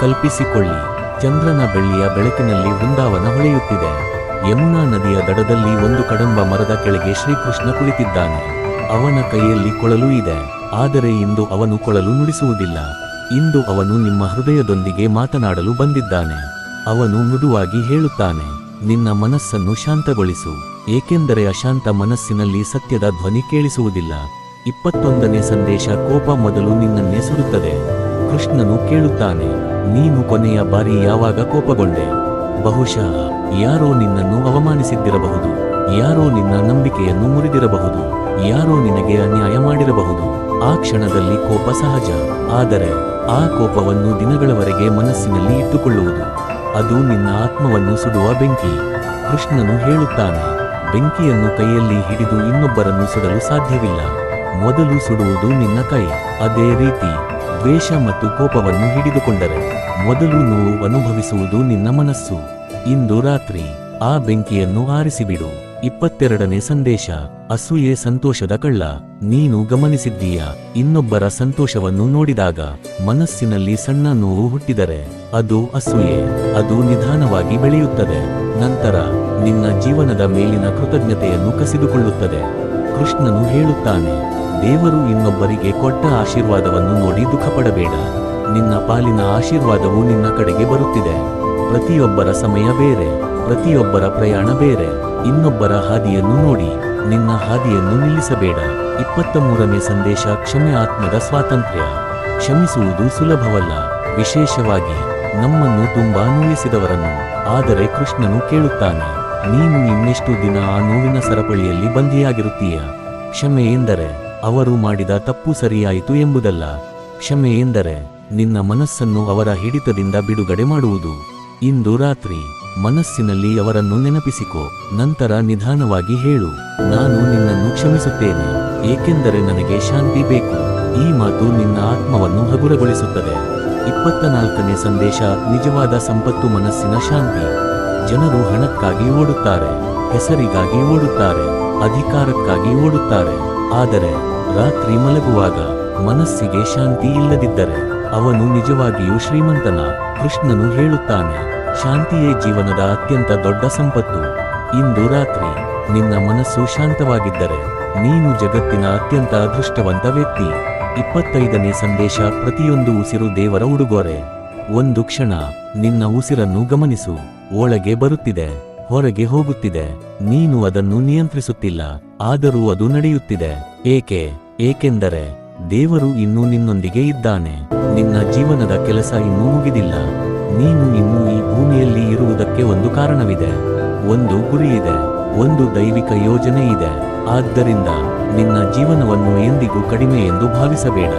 ಕಲ್ಪಿಸಿಕೊಳ್ಳಿ, ಚಂದ್ರನ ಬೆಳ್ಳಿಯ ಬೆಳಕಿನಲ್ಲಿ ವೃಂದಾವನ ಹೊಳೆಯುತ್ತಿದೆ. ಯಮುನಾ ನದಿಯ ದಡದಲ್ಲಿ ಒಂದು ಕದಂಬ ಮರದ ಕೆಳಗೆ ಶ್ರೀಕೃಷ್ಣ ಕುಳಿತಿದ್ದಾನೆ. ಅವನ ಕೈಯಲ್ಲಿ ಕೊಳಲು ಇದೆ, ಆದರೆ ಇಂದು ಅವನು ಕೊಳಲು ನುಡಿಸುವುದಿಲ್ಲ. ಇಂದು ಅವನು ನಿಮ್ಮ ಹೃದಯದೊಂದಿಗೆ ಮಾತನಾಡಲು ಬಂದಿದ್ದಾನೆ. ಅವನು ಮೃದುವಾಗಿ ಹೇಳುತ್ತಾನೆ, ನಿನ್ನ ಮನಸ್ಸನ್ನು ಶಾಂತಗೊಳಿಸು, ಏಕೆಂದರೆ ಅಶಾಂತ ಮನಸ್ಸಿನಲ್ಲಿ ಸತ್ಯದ ಧ್ವನಿ ಕೇಳಿಸುವುದಿಲ್ಲ. 21ನೇ ಸಂದೇಶ. ಕೋಪ ಮೊದಲು ನಿನ್ನನ್ನೇ ಸುಡುತ್ತದೆ. ಕೃಷ್ಣನು ಕೇಳುತ್ತಾನೆ, ನೀನು ಕೊನೆಯ ಬಾರಿ ಯಾವಾಗ ಕೋಪಗೊಂಡೆ? ಬಹುಶಃ ಯಾರೋ ನಿನ್ನನ್ನು ಅವಮಾನಿಸಿದ್ದಿರಬಹುದು, ಯಾರೋ ನಿನ್ನ ನಂಬಿಕೆಯನ್ನು ಮುರಿದಿರಬಹುದು, ಯಾರೋ ನಿನಗೆ ಅನ್ಯಾಯ ಮಾಡಿರಬಹುದು. ಆ ಕ್ಷಣದಲ್ಲಿ ಕೋಪ ಸಹಜ, ಆದರೆ ಆ ಕೋಪವನ್ನು ದಿನಗಳವರೆಗೆ ಮನಸ್ಸಿನಲ್ಲಿ ಇಟ್ಟುಕೊಳ್ಳುವುದು, ಅದು ನಿನ್ನ ಆತ್ಮವನ್ನು ಸುಡುವ ಬೆಂಕಿ. ಕೃಷ್ಣನು ಹೇಳುತ್ತಾನೆ, ಬೆಂಕಿಯನ್ನು ಕೈಯಲ್ಲಿ ಹಿಡಿದು ಇನ್ನೊಬ್ಬರನ್ನು ಸುಡಲು ಸಾಧ್ಯವಿಲ್ಲ. ಮೊದಲು ಸುಡುವುದು ನಿನ್ನ ಕೈ. ಅದೇ ರೀತಿ ದ್ವೇಷ ಮತ್ತು ಕೋಪವನ್ನು ಹಿಡಿದುಕೊಂಡರೆ ಮೊದಲು ನೋವು ಅನುಭವಿಸುವುದು ನಿನ್ನ ಮನಸ್ಸು. ಇಂದು ರಾತ್ರಿ ಆ ಬೆಂಕಿಯನ್ನು ಆರಿಸಿಬಿಡು. 22ನೇ ಸಂದೇಶ. ಅಸೂಯೆ ಸಂತೋಷದ ಕಳ್ಳ. ನೀನು ಗಮನಿಸಿದ್ದೀಯಾ, ಇನ್ನೊಬ್ಬರ ಸಂತೋಷವನ್ನು ನೋಡಿದಾಗ ಮನಸ್ಸಿನಲ್ಲಿ ಸಣ್ಣ ನೋವು ಹುಟ್ಟಿದರೆ ಅದು ಅಸೂಯೆ. ಅದು ನಿಧಾನವಾಗಿ ಬೆಳೆಯುತ್ತದೆ, ನಂತರ ನಿನ್ನ ಜೀವನದ ಮೇಲಿನ ಕೃತಜ್ಞತೆಯನ್ನು ಕಸಿದುಕೊಳ್ಳುತ್ತದೆ. ಕೃಷ್ಣನು ಹೇಳುತ್ತಾನೆ, ದೇವರು ಇನ್ನೊಬ್ಬರಿಗೆ ಕೊಟ್ಟ ಆಶೀರ್ವಾದವನ್ನು ನೋಡಿ ದುಃಖಪಡಬೇಡ. ನಿನ್ನ ಪಾಲಿನ ಆಶೀರ್ವಾದವು ನಿನ್ನ ಕಡೆಗೆ ಬರುತ್ತಿದೆ. ಪ್ರತಿಯೊಬ್ಬರ ಸಮಯ ಬೇರೆ, ಪ್ರತಿಯೊಬ್ಬರ ಪ್ರಯಾಣ ಬೇರೆ. ಇನ್ನೊಬ್ಬರ ಹಾದಿಯನ್ನು ನೋಡಿ ನಿನ್ನ ಹಾದಿಯನ್ನು ನಿಲ್ಲಿಸಬೇಡ. 23ನೇ ಸಂದೇಶ. ಕ್ಷಮೆ ಆತ್ಮದ ಸ್ವಾತಂತ್ರ್ಯ. ಕ್ಷಮಿಸುವುದು ಸುಲಭವಲ್ಲ, ವಿಶೇಷವಾಗಿ ನಮ್ಮನ್ನು ತುಂಬಾ ನೋಯಿಸಿದವರನ್ನು. ಆದರೆ ಕೃಷ್ಣನು ಕೇಳುತ್ತಾನೆ, ನೀನು ಇನ್ನೆಷ್ಟು ದಿನ ಆ ನೋವಿನ ಸರಪಳಿಯಲ್ಲಿ ಬಂಧಿಯಾಗಿರುತ್ತೀಯ? ಕ್ಷಮೆ ಎಂದರೆ ಅವರು ಮಾಡಿದ ತಪ್ಪು ಸರಿಯಾಯಿತು ಎಂಬುದಲ್ಲ. ಕ್ಷಮೆ ಎಂದರೆ ನಿನ್ನ ಮನಸ್ಸನ್ನು ಅವರ ಹಿಡಿತದಿಂದ ಬಿಡುಗಡೆ ಮಾಡುವುದು. ಇಂದು ರಾತ್ರಿ ಮನಸ್ಸಿನಲ್ಲಿ ಅವರನ್ನು ನೆನಪಿಸಿಕೋ, ನಂತರ ನಿಧಾನವಾಗಿ ಹೇಳು, ನಾನು ನಿನ್ನನ್ನು ಕ್ಷಮಿಸುತ್ತೇನೆ, ಏಕೆಂದರೆ ನನಗೆ ಶಾಂತಿ ಬೇಕು. ಈ ಮಾತು ನಿನ್ನ ಆತ್ಮವನ್ನು ಹಗುರಗೊಳಿಸುತ್ತದೆ. 24ನೇ ಸಂದೇಶ. ನಿಜವಾದ ಸಂಪತ್ತು ಮನಸ್ಸಿನ ಶಾಂತಿ. ಜನರು ಹಣಕ್ಕಾಗಿ ಓಡುತ್ತಾರೆ, ಹೆಸರಿಗಾಗಿ ಓಡುತ್ತಾರೆ, ಅಧಿಕಾರಕ್ಕಾಗಿ ಓಡುತ್ತಾರೆ. ಆದರೆ ರಾತ್ರಿ ಮಲಗುವಾಗ ಮನಸ್ಸಿಗೆ ಶಾಂತಿ ಇಲ್ಲದಿದ್ದರೆ ಅವನು ನಿಜವಾಗಿಯೂ ಶ್ರೀಮಂತನ. ಕೃಷ್ಣನು ಹೇಳುತ್ತಾನೆ, ಶಾಂತಿಯೇ ಜೀವನದ ಅತ್ಯಂತ ದೊಡ್ಡ ಸಂಪತ್ತು. ಇಂದು ರಾತ್ರಿ ನಿನ್ನ ಮನಸ್ಸು ಶಾಂತವಾಗಿದ್ದರೆ ನೀನು ಜಗತ್ತಿನ ಅತ್ಯಂತ ಅದೃಷ್ಟವಂತ ವ್ಯಕ್ತಿ. 25ನೇ ಸಂದೇಶ. ಪ್ರತಿಯೊಂದು ಉಸಿರು ದೇವರ ಉಡುಗೊರೆ. ಒಂದು ಕ್ಷಣ ನಿನ್ನ ಉಸಿರನ್ನು ಗಮನಿಸು. ಒಳಗೆ ಬರುತ್ತಿದೆ, ಹೊರಗೆ ಹೋಗುತ್ತಿದೆ. ನೀನು ಅದನ್ನು ನಿಯಂತ್ರಿಸುತ್ತಿಲ್ಲ, ಆದರೂ ಅದು ನಡೆಯುತ್ತಿದೆ. ಏಕೆಂದರೆ ದೇವರು ಇನ್ನೂ ನಿನ್ನೊಂದಿಗೆ ಇದ್ದಾನೆ. ನಿನ್ನ ಜೀವನದ ಕೆಲಸ ಇನ್ನೂ ಮುಗಿದಿಲ್ಲ. ನೀನು ಇನ್ನೂ ಈ ಭೂಮಿಯಲ್ಲಿ ಇರುವುದಕ್ಕೆ ಒಂದು ಕಾರಣವಿದೆ, ಒಂದು ಗುರಿಯಿದೆ, ಒಂದು ದೈವಿಕ ಯೋಜನೆ ಇದೆ. ಆದ್ದರಿಂದ ನಿನ್ನ ಜೀವನವನ್ನು ಎಂದಿಗೂ ಕಡಿಮೆ ಎಂದು ಭಾವಿಸಬೇಡ.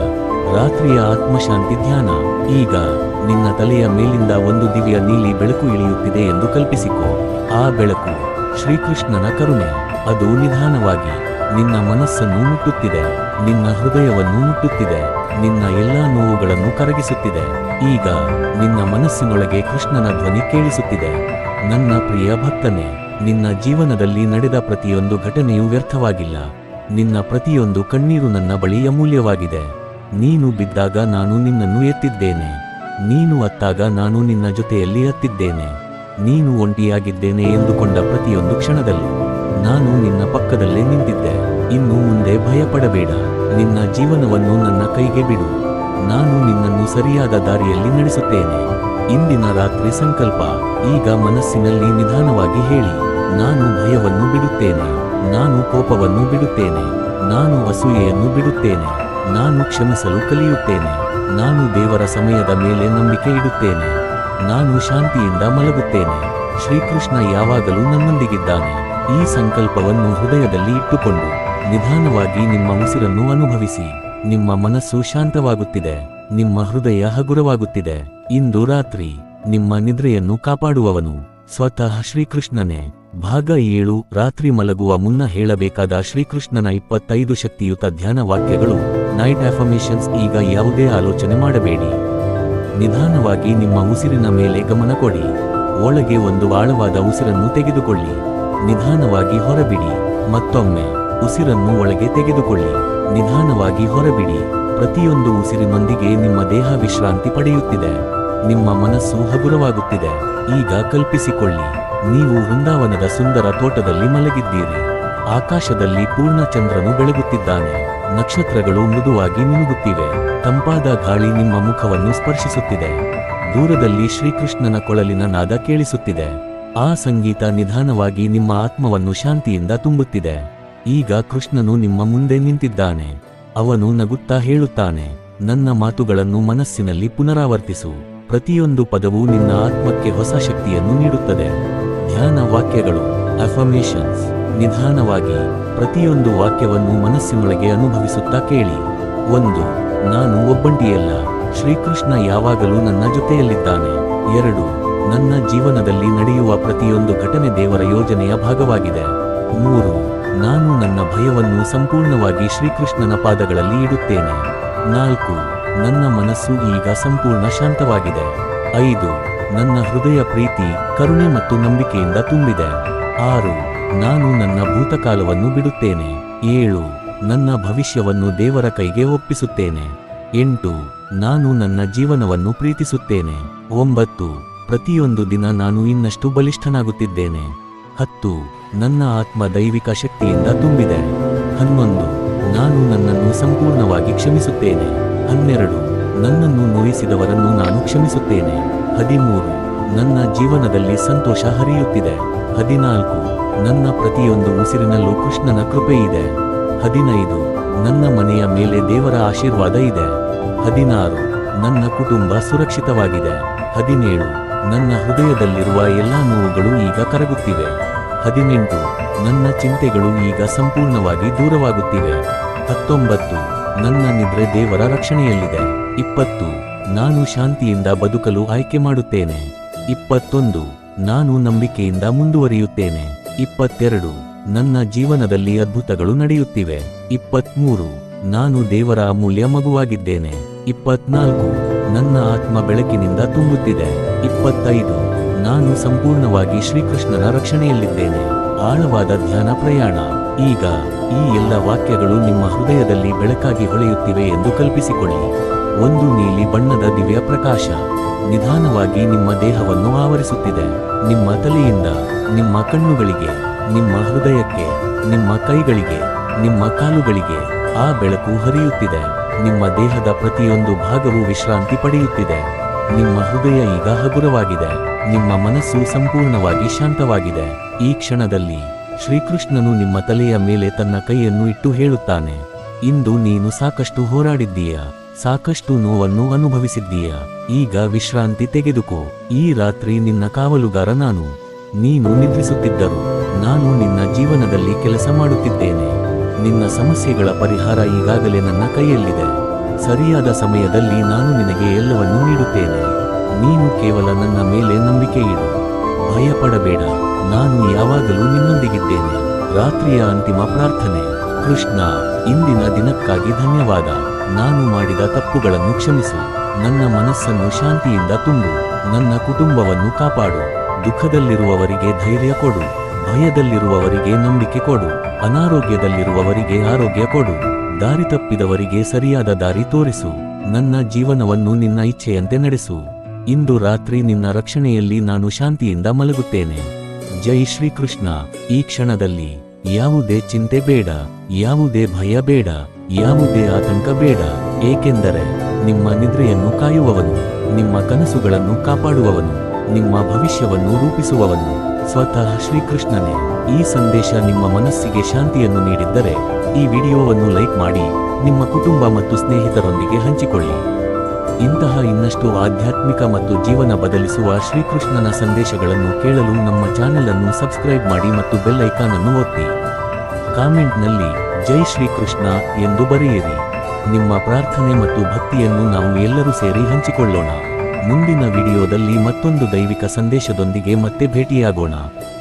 ರಾತ್ರಿಯ ಆತ್ಮಶಾಂತಿ ಧ್ಯಾನ. ಈಗ ನಿನ್ನ ತಲೆಯ ಮೇಲಿಂದ ಒಂದು ದಿವ್ಯ ನೀಲಿ ಬೆಳಕು ಇಳಿಯುತ್ತಿದೆ ಎಂದು ಕಲ್ಪಿಸಿಕೋ. ಆ ಬೆಳಕು ಶ್ರೀಕೃಷ್ಣನ ಕರುಣೆ. ಅದು ನಿಧಾನವಾಗಿ ನಿನ್ನ ಮನಸ್ಸನ್ನು ಮುಟ್ಟುತ್ತಿದೆ, ನಿನ್ನ ಹೃದಯವನ್ನು ಮುಟ್ಟುತ್ತಿದೆ, ನಿನ್ನ ಎಲ್ಲಾ ನೋವುಗಳನ್ನು ಕರಗಿಸುತ್ತಿದೆ. ಈಗ ನಿನ್ನ ಮನಸ್ಸಿನೊಳಗೆ ಕೃಷ್ಣನ ಧ್ವನಿ ಕೇಳಿಸುತ್ತಿದೆ, ನನ್ನ ಪ್ರಿಯ ಭಕ್ತನೇ, ನಿನ್ನ ಜೀವನದಲ್ಲಿ ನಡೆದ ಪ್ರತಿಯೊಂದು ಘಟನೆಯೂ ವ್ಯರ್ಥವಾಗಿಲ್ಲ. ನಿನ್ನ ಪ್ರತಿಯೊಂದು ಕಣ್ಣೀರು ನನ್ನ ಬಳಿ ಅಮೂಲ್ಯವಾಗಿದೆ. ನೀನು ಬಿದ್ದಾಗ ನಾನು ನಿನ್ನನ್ನು ಎತ್ತಿದ್ದೇನೆ, ನೀನು ಅತ್ತಾಗ ನಾನು ನಿನ್ನ ಜೊತೆಯಲ್ಲಿ ಅತ್ತಿದ್ದೇನೆ. ನೀನು ಒಂಟಿಯಾಗಿದ್ದೇನೆ ಎಂದುಕೊಂಡ ಪ್ರತಿಯೊಂದು ಕ್ಷಣದಲ್ಲೂ ನಾನು ನಿನ್ನ ಪಕ್ಕದಲ್ಲೇ ನಿಂತಿದ್ದೆ. ಇನ್ನು ಮುಂದೆ ಭಯಪಡಬೇಡ, ನಿನ್ನ ಜೀವನವನ್ನು ನನ್ನ ಕೈಗೆ ಬಿಡು. ನಾನು ನಿನ್ನನ್ನು ಸರಿಯಾದ ದಾರಿಯಲ್ಲಿ ನಡೆಸುತ್ತೇನೆ. ಇಂದಿನ ರಾತ್ರಿ ಸಂಕಲ್ಪ. ಈಗ ಮನಸ್ಸಿನಲ್ಲಿ ನಿಧಾನವಾಗಿ ಹೇಳಿ, ನಾನು ಭಯವನ್ನು ಬಿಡುತ್ತೇನೆ, ನಾನು ಕೋಪವನ್ನು ಬಿಡುತ್ತೇನೆ, ನಾನು ಅಸೂಯೆಯನ್ನು ಬಿಡುತ್ತೇನೆ, ನಾನು ಕ್ಷಮಿಸಲು ಕಲಿಯುತ್ತೇನೆ, ನಾನು ದೇವರ ಸಮಯದ ಮೇಲೆ ನಂಬಿಕೆ ಇಡುತ್ತೇನೆ, ನಾನು ಶಾಂತಿಯಿಂದ ಮಲಗುತ್ತೇನೆ. ಶ್ರೀಕೃಷ್ಣ ಯಾವಾಗಲೂ ನನ್ನೊಂದಿಗಿದ್ದಾನೆ. ಈ ಸಂಕಲ್ಪವನ್ನು ಹೃದಯದಲ್ಲಿ ಇಟ್ಟುಕೊಂಡು ನಿಧಾನವಾಗಿ ನಿಮ್ಮ ಉಸಿರನ್ನು ಅನುಭವಿಸಿ. ನಿಮ್ಮ ಮನಸ್ಸು ಶಾಂತವಾಗುತ್ತಿದೆ, ನಿಮ್ಮ ಹೃದಯ ಹಗುರವಾಗುತ್ತಿದೆ. ಇಂದು ರಾತ್ರಿ ನಿಮ್ಮ ನಿದ್ರೆಯನ್ನು ಕಾಪಾಡುವವನು ಸ್ವತಃ ಶ್ರೀಕೃಷ್ಣನೇ. ಭಾಗ 7. ರಾತ್ರಿ ಮಲಗುವ ಮುನ್ನ ಹೇಳಬೇಕಾದ ಶ್ರೀಕೃಷ್ಣನ 25 ಶಕ್ತಿಯುತ ಧ್ಯಾನ ವಾಕ್ಯಗಳು. Night affirmations. ಈಗ ಯಾವುದೇ ಆಲೋಚನೆ ಮಾಡಬೇಡಿ. ನಿಧಾನವಾಗಿ ನಿಮ್ಮ ಉಸಿರಿನ ಮೇಲೆ ಗಮನ ಕೊಡಿ. ಒಳಗೆ ಒಂದು ಆಳವಾದ ಉಸಿರನ್ನು ತೆಗೆದುಕೊಳ್ಳಿ. ನಿಧಾನವಾಗಿ ಹೊರಬಿಡಿ. ಮತ್ತೊಮ್ಮೆ ಉಸಿರನ್ನು ಒಳಗೆ ತೆಗೆದುಕೊಳ್ಳಿ. ನಿಧಾನವಾಗಿ ಹೊರಬಿಡಿ. ಪ್ರತಿಯೊಂದು ಉಸಿರಿನೊಂದಿಗೆ ನಿಮ್ಮ ದೇಹ ವಿಶ್ರಾಂತಿ ಪಡೆಯುತ್ತಿದೆ. ನಿಮ್ಮ ಮನಸ್ಸು ಹಗುರವಾಗುತ್ತಿದೆ. ಈಗ ಕಲ್ಪಿಸಿಕೊಳ್ಳಿ, ನೀವು ವೃಂದಾವನದ ಸುಂದರ ತೋಟದಲ್ಲಿ ಮಲಗಿದ್ದೀರಿ. ಆಕಾಶದಲ್ಲಿ ಪೂರ್ಣ ಚಂದ್ರನು ಬೆಳಗುತ್ತಿದ್ದಾನೆ. ನಕ್ಷತ್ರಗಳು ಮೃದುವಾಗಿ ಮಿನುಗುತ್ತಿವೆ. ತಂಪಾದ ಗಾಳಿ ನಿಮ್ಮ ಮುಖವನ್ನು ಸ್ಪರ್ಶಿಸುತ್ತಿದೆ. ದೂರದಲ್ಲಿ ಶ್ರೀಕೃಷ್ಣನ ಕೊಳಲಿನ ನಾದ ಕೇಳಿಸುತ್ತಿದೆ. ಆ ಸಂಗೀತ ನಿಧಾನವಾಗಿ ನಿಮ್ಮ ಆತ್ಮವನ್ನು ಶಾಂತಿಯಿಂದ ತುಂಬುತ್ತಿದೆ. ಈಗ ಕೃಷ್ಣನು ನಿಮ್ಮ ಮುಂದೆ ನಿಂತಿದ್ದಾನೆ. ಅವನು ನಗುತ್ತಾ ಹೇಳುತ್ತಾನೆ, ನನ್ನ ಮಾತುಗಳನ್ನು ಮನಸ್ಸಿನಲ್ಲಿ ಪುನರಾವರ್ತಿಸು. ಪ್ರತಿಯೊಂದು ಪದವೂ ನಿನ್ನ ಆತ್ಮಕ್ಕೆ ಹೊಸ ಶಕ್ತಿಯನ್ನು ನೀಡುತ್ತದೆ. ಧ್ಯಾನ ವಾಕ್ಯಗಳು. ಅಫರ್ಮೇಷನ್ಸ್. ನಿಧಾನವಾಗಿ ಪ್ರತಿಯೊಂದು ವಾಕ್ಯವನ್ನು ಮನಸ್ಸಿನೊಳಗೆ ಅನುಭವಿಸುತ್ತಾ ಕೇಳಿ. 1. ನಾನು ಒಬ್ಬಂಟಿಯಲ್ಲ, ಶ್ರೀಕೃಷ್ಣ ಯಾವಾಗಲೂ ನನ್ನ ಜೊತೆಯಲ್ಲಿದ್ದಾನೆ. 2. ನನ್ನ ಜೀವನದಲ್ಲಿ ನಡೆಯುವ ಪ್ರತಿಯೊಂದು ಘಟನೆ ದೇವರ ಯೋಜನೆಯ ಭಾಗವಾಗಿದೆ. 3. ನಾನು ನನ್ನ ಭಯವನ್ನು ಸಂಪೂರ್ಣವಾಗಿ ಶ್ರೀಕೃಷ್ಣನ ಪಾದಗಳಲ್ಲಿ ಇಡುತ್ತೇನೆ. 4. ನನ್ನ ಮನಸ್ಸು ಈಗ ಸಂಪೂರ್ಣ ಶಾಂತವಾಗಿದೆ. 5. ನನ್ನ ಹೃದಯ ಪ್ರೀತಿ, ಕರುಣೆ ಮತ್ತು ನಂಬಿಕೆಯಿಂದ ತುಂಬಿದೆ. 6. ನಾನು ನನ್ನ ಭೂತಕಾಲವನ್ನು ಬಿಡುತ್ತೇನೆ. 7. ನನ್ನ ಭವಿಷ್ಯವನ್ನು ದೇವರ ಕೈಗೆ ಒಪ್ಪಿಸುತ್ತೇನೆ. 8. ನಾನು ನನ್ನ ಜೀವನವನ್ನು ಪ್ರೀತಿಸುತ್ತೇನೆ. 9. ಪ್ರತಿಯೊಂದು ದಿನ ನಾನು ಇನ್ನಷ್ಟು ಬಲಿಷ್ಠನಾಗುತ್ತಿದ್ದೇನೆ. 10. ನನ್ನ ಆತ್ಮ ದೈವಿಕ ಶಕ್ತಿಯಿಂದ ತುಂಬಿದೆ. 11. ನಾನು ನನ್ನನ್ನು ಸಂಪೂರ್ಣವಾಗಿ ಕ್ಷಮಿಸುತ್ತೇನೆ. 12. ನನ್ನನ್ನು ನೋಯಿಸಿದವರನ್ನು ನಾನು ಕ್ಷಮಿಸುತ್ತೇನೆ. 13. ನನ್ನ ಜೀವನದಲ್ಲಿ ಸಂತೋಷ ಹರಿಯುತ್ತಿದೆ. 14. ನನ್ನ ಪ್ರತಿಯೊಂದು ಉಸಿರಿನಲ್ಲೂ ಕೃಷ್ಣನ ಕೃಪೆ ಇದೆ. 15. ನನ್ನ ಮನೆಯ ಮೇಲೆ ದೇವರ ಆಶೀರ್ವಾದ ಇದೆ. 16. ನನ್ನ ಕುಟುಂಬ ಸುರಕ್ಷಿತವಾಗಿದೆ. 17. ನನ್ನ ಹೃದಯದಲ್ಲಿರುವ ಎಲ್ಲಾ ನೋವುಗಳು ಈಗ ಕರಗುತ್ತಿವೆ. 18. ನನ್ನ ಚಿಂತೆಗಳು ಈಗ ಸಂಪೂರ್ಣವಾಗಿ ದೂರವಾಗುತ್ತಿವೆ. 19. ನನ್ನ ನಿದ್ರೆ ದೇವರ ರಕ್ಷಣೆಯಲ್ಲಿದೆ. 20. ನಾನು ಶಾಂತಿಯಿಂದ ಬದುಕಲು ಆಯ್ಕೆ ಮಾಡುತ್ತೇನೆ. 21. ನಾನು ನಂಬಿಕೆಯಿಂದ ಮುಂದುವರಿಯುತ್ತೇನೆ. 22. ನನ್ನ ಜೀವನದಲ್ಲಿ ಅದ್ಭುತಗಳು ನಡೆಯುತ್ತಿವೆ. 23. ನಾನು ದೇವರ ಅಮೂಲ್ಯ ಮಗುವಾಗಿದ್ದೇನೆ. 24. ನನ್ನ ಆತ್ಮ ಬೆಳಕಿನಿಂದ ತುಂಬುತ್ತಿದೆ. 25. ನಾನು ಸಂಪೂರ್ಣವಾಗಿ ಶ್ರೀಕೃಷ್ಣನ ರಕ್ಷಣೆಯಲ್ಲಿದ್ದೇನೆ. ಆಳವಾದ ಧ್ಯಾನ ಪ್ರಯಾಣ. ಈಗ ಈ ಎಲ್ಲ ವಾಕ್ಯಗಳು ನಿಮ್ಮ ಹೃದಯದಲ್ಲಿ ಬೆಳಕಾಗಿ ಹೊಳೆಯುತ್ತಿವೆ ಎಂದು ಕಲ್ಪಿಸಿಕೊಳ್ಳಿ. ಒಂದು ನೀಲಿ ಬಣ್ಣದ ದಿವ್ಯ ಪ್ರಕಾಶ ನಿಧಾನವಾಗಿ ನಿಮ್ಮ ದೇಹವನ್ನು ಆವರಿಸುತ್ತಿದೆ. ನಿಮ್ಮ ತಲೆಯಿಂದ ನಿಮ್ಮ ಕಣ್ಣುಗಳಿಗೆ, ನಿಮ್ಮ ಹೃದಯಕ್ಕೆ, ನಿಮ್ಮ ಕೈಗಳಿಗೆ, ನಿಮ್ಮ ಕಾಲುಗಳಿಗೆ ಆ ಬೆಳಕು ಹರಿಯುತ್ತಿದೆ. ನಿಮ್ಮ ದೇಹದ ಪ್ರತಿಯೊಂದು ಭಾಗವೂ ವಿಶ್ರಾಂತಿ ಪಡೆಯುತ್ತಿದೆ. ನಿಮ್ಮ ಹೃದಯ ಈಗ ಹಗುರವಾಗಿದೆ. ನಿಮ್ಮ ಮನಸ್ಸು ಸಂಪೂರ್ಣವಾಗಿ ಶಾಂತವಾಗಿದೆ. ಈ ಕ್ಷಣದಲ್ಲಿ ಶ್ರೀಕೃಷ್ಣನು ನಿಮ್ಮ ತಲೆಯ ಮೇಲೆ ತನ್ನ ಕೈಯನ್ನು ಇಟ್ಟು ಹೇಳುತ್ತಾನೆ, ಇಂದು ನೀನು ಸಾಕಷ್ಟು ಹೋರಾಡಿದ್ದೀಯ, ಸಾಕಷ್ಟು ನೋವನ್ನು ಅನುಭವಿಸಿದ್ದೀಯ. ಈಗ ವಿಶ್ರಾಂತಿ ತೆಗೆದುಕೋ. ಈ ರಾತ್ರಿ ನಿನ್ನ ಕಾವಲುಗಾರ ನಾನು. ನೀನು ನಿದ್ರಿಸುತ್ತಿದ್ದರು ನಾನು ನಿನ್ನ ಜೀವನದಲ್ಲಿ ಕೆಲಸ ಮಾಡುತ್ತಿದ್ದೇನೆ. ನಿನ್ನ ಸಮಸ್ಯೆಗಳ ಪರಿಹಾರ ಈಗಾಗಲೇ ನನ್ನ ಕೈಯಲ್ಲಿದೆ. ಸರಿಯಾದ ಸಮಯದಲ್ಲಿ ನಾನು ನಿನಗೆ ಎಲ್ಲವನ್ನೂ ನೀಡುತ್ತೇನೆ. ನೀನು ಕೇವಲ ನನ್ನ ಮೇಲೆ ನಂಬಿಕೆ ಇಡು. ಭಯಪಡಬೇಡ, ನಾನು ಯಾವಾಗಲೂ ನಿನ್ನೊಂದಿಗಿದ್ದೇನೆ. ರಾತ್ರಿಯ ಅಂತಿಮ ಪ್ರಾರ್ಥನೆ. ಕೃಷ್ಣ, ಇಂದಿನ ದಿನಕ್ಕಾಗಿ ಧನ್ಯವಾದ. ನಾನು ಮಾಡಿದ ತಪ್ಪುಗಳನ್ನು ಕ್ಷಮಿಸು. ನನ್ನ ಮನಸ್ಸನ್ನು ಶಾಂತಿಯಿಂದ ತುಂಬು. ನನ್ನ ಕುಟುಂಬವನ್ನು ಕಾಪಾಡು. ದುಃಖದಲ್ಲಿರುವವರಿಗೆ ಧೈರ್ಯ ಕೊಡು. ಭಯದಲ್ಲಿರುವವರಿಗೆ ನಂಬಿಕೆ ಕೊಡು. ಅನಾರೋಗ್ಯದಲ್ಲಿರುವವರಿಗೆ ಆರೋಗ್ಯ ಕೊಡು. ದಾರಿ ತಪ್ಪಿದವರಿಗೆ ಸರಿಯಾದ ದಾರಿ ತೋರಿಸು. ನನ್ನ ಜೀವನವನ್ನು ನಿನ್ನ ಇಚ್ಛೆಯಂತೆ ನಡೆಸು. ಇಂದು ರಾತ್ರಿ ನಿನ್ನ ರಕ್ಷಣೆಯಲ್ಲಿ ನಾನು ಶಾಂತಿಯಿಂದ ಮಲಗುತ್ತೇನೆ. ಜೈ ಶ್ರೀಕೃಷ್ಣ. ಈ ಕ್ಷಣದಲ್ಲಿ ಯಾವುದೇ ಚಿಂತೆ ಬೇಡ, ಯಾವುದೇ ಭಯ ಬೇಡ, ಯಾವುದೇ ಆತಂಕ ಬೇಡ, ಏಕೆಂದರೆ ನಿಮ್ಮ ನಿದ್ರೆಯನ್ನು ಕಾಯುವವನು, ನಿಮ್ಮ ಕನಸುಗಳನ್ನು ಕಾಪಾಡುವವನು, ನಿಮ್ಮ ಭವಿಷ್ಯವನ್ನು ರೂಪಿಸುವವನು ಸ್ವತಃ ಶ್ರೀಕೃಷ್ಣನೇ. ಈ ಸಂದೇಶ ನಿಮ್ಮ ಮನಸ್ಸಿಗೆ ಶಾಂತಿಯನ್ನು ನೀಡಿದ್ದರೆ ಈ ವಿಡಿಯೋವನ್ನು ಲೈಕ್ ಮಾಡಿ, ನಿಮ್ಮ ಕುಟುಂಬ ಮತ್ತು ಸ್ನೇಹಿತರೊಂದಿಗೆ ಹಂಚಿಕೊಳ್ಳಿ. ಇಂತಹ ಇನ್ನಷ್ಟು ಆಧ್ಯಾತ್ಮಿಕ ಮತ್ತು ಜೀವನ ಬದಲಿಸುವ ಶ್ರೀಕೃಷ್ಣನ ಸಂದೇಶಗಳನ್ನು ಕೇಳಲು ನಮ್ಮ ಚಾನೆಲ್ ಅನ್ನು ಸಬ್ಸ್ಕ್ರೈಬ್ ಮಾಡಿ ಮತ್ತು ಬೆಲ್ ಐಕಾನ್ ಅನ್ನು ಒತ್ತಿ. ಕಾಮೆಂಟ್ನಲ್ಲಿ ಜೈ ಶ್ರೀಕೃಷ್ಣ ಎಂದು ಬರೆಯಿರಿ. ನಿಮ್ಮ ಪ್ರಾರ್ಥನೆ ಮತ್ತು ಭಕ್ತಿಯನ್ನು ನಾವು ಎಲ್ಲರೂ ಸೇರಿ ಹಂಚಿಕೊಳ್ಳೋಣ. ಮುಂದಿನ ವಿಡಿಯೋದಲ್ಲಿ ಮತ್ತೊಂದು ದೈವಿಕ ಸಂದೇಶದೊಂದಿಗೆ ಮತ್ತೆ ಭೇಟಿಯಾಗೋಣ.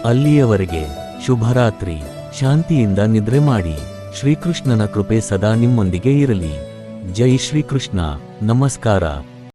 ಅಲ್ಲಿಯವರೆಗೆ ಶುಭರಾತ್ರಿ. ಶಾಂತಿಯಿಂದ ನಿದ್ರೆ ಮಾಡಿ. ಶ್ರೀಕೃಷ್ಣನ ಕೃಪೆ ಸದಾ ನಿಮ್ಮೊಂದಿಗೆ ಇರಲಿ. ಜೈ ಶ್ರೀಕೃಷ್ಣ. ನಮಸ್ಕಾರ.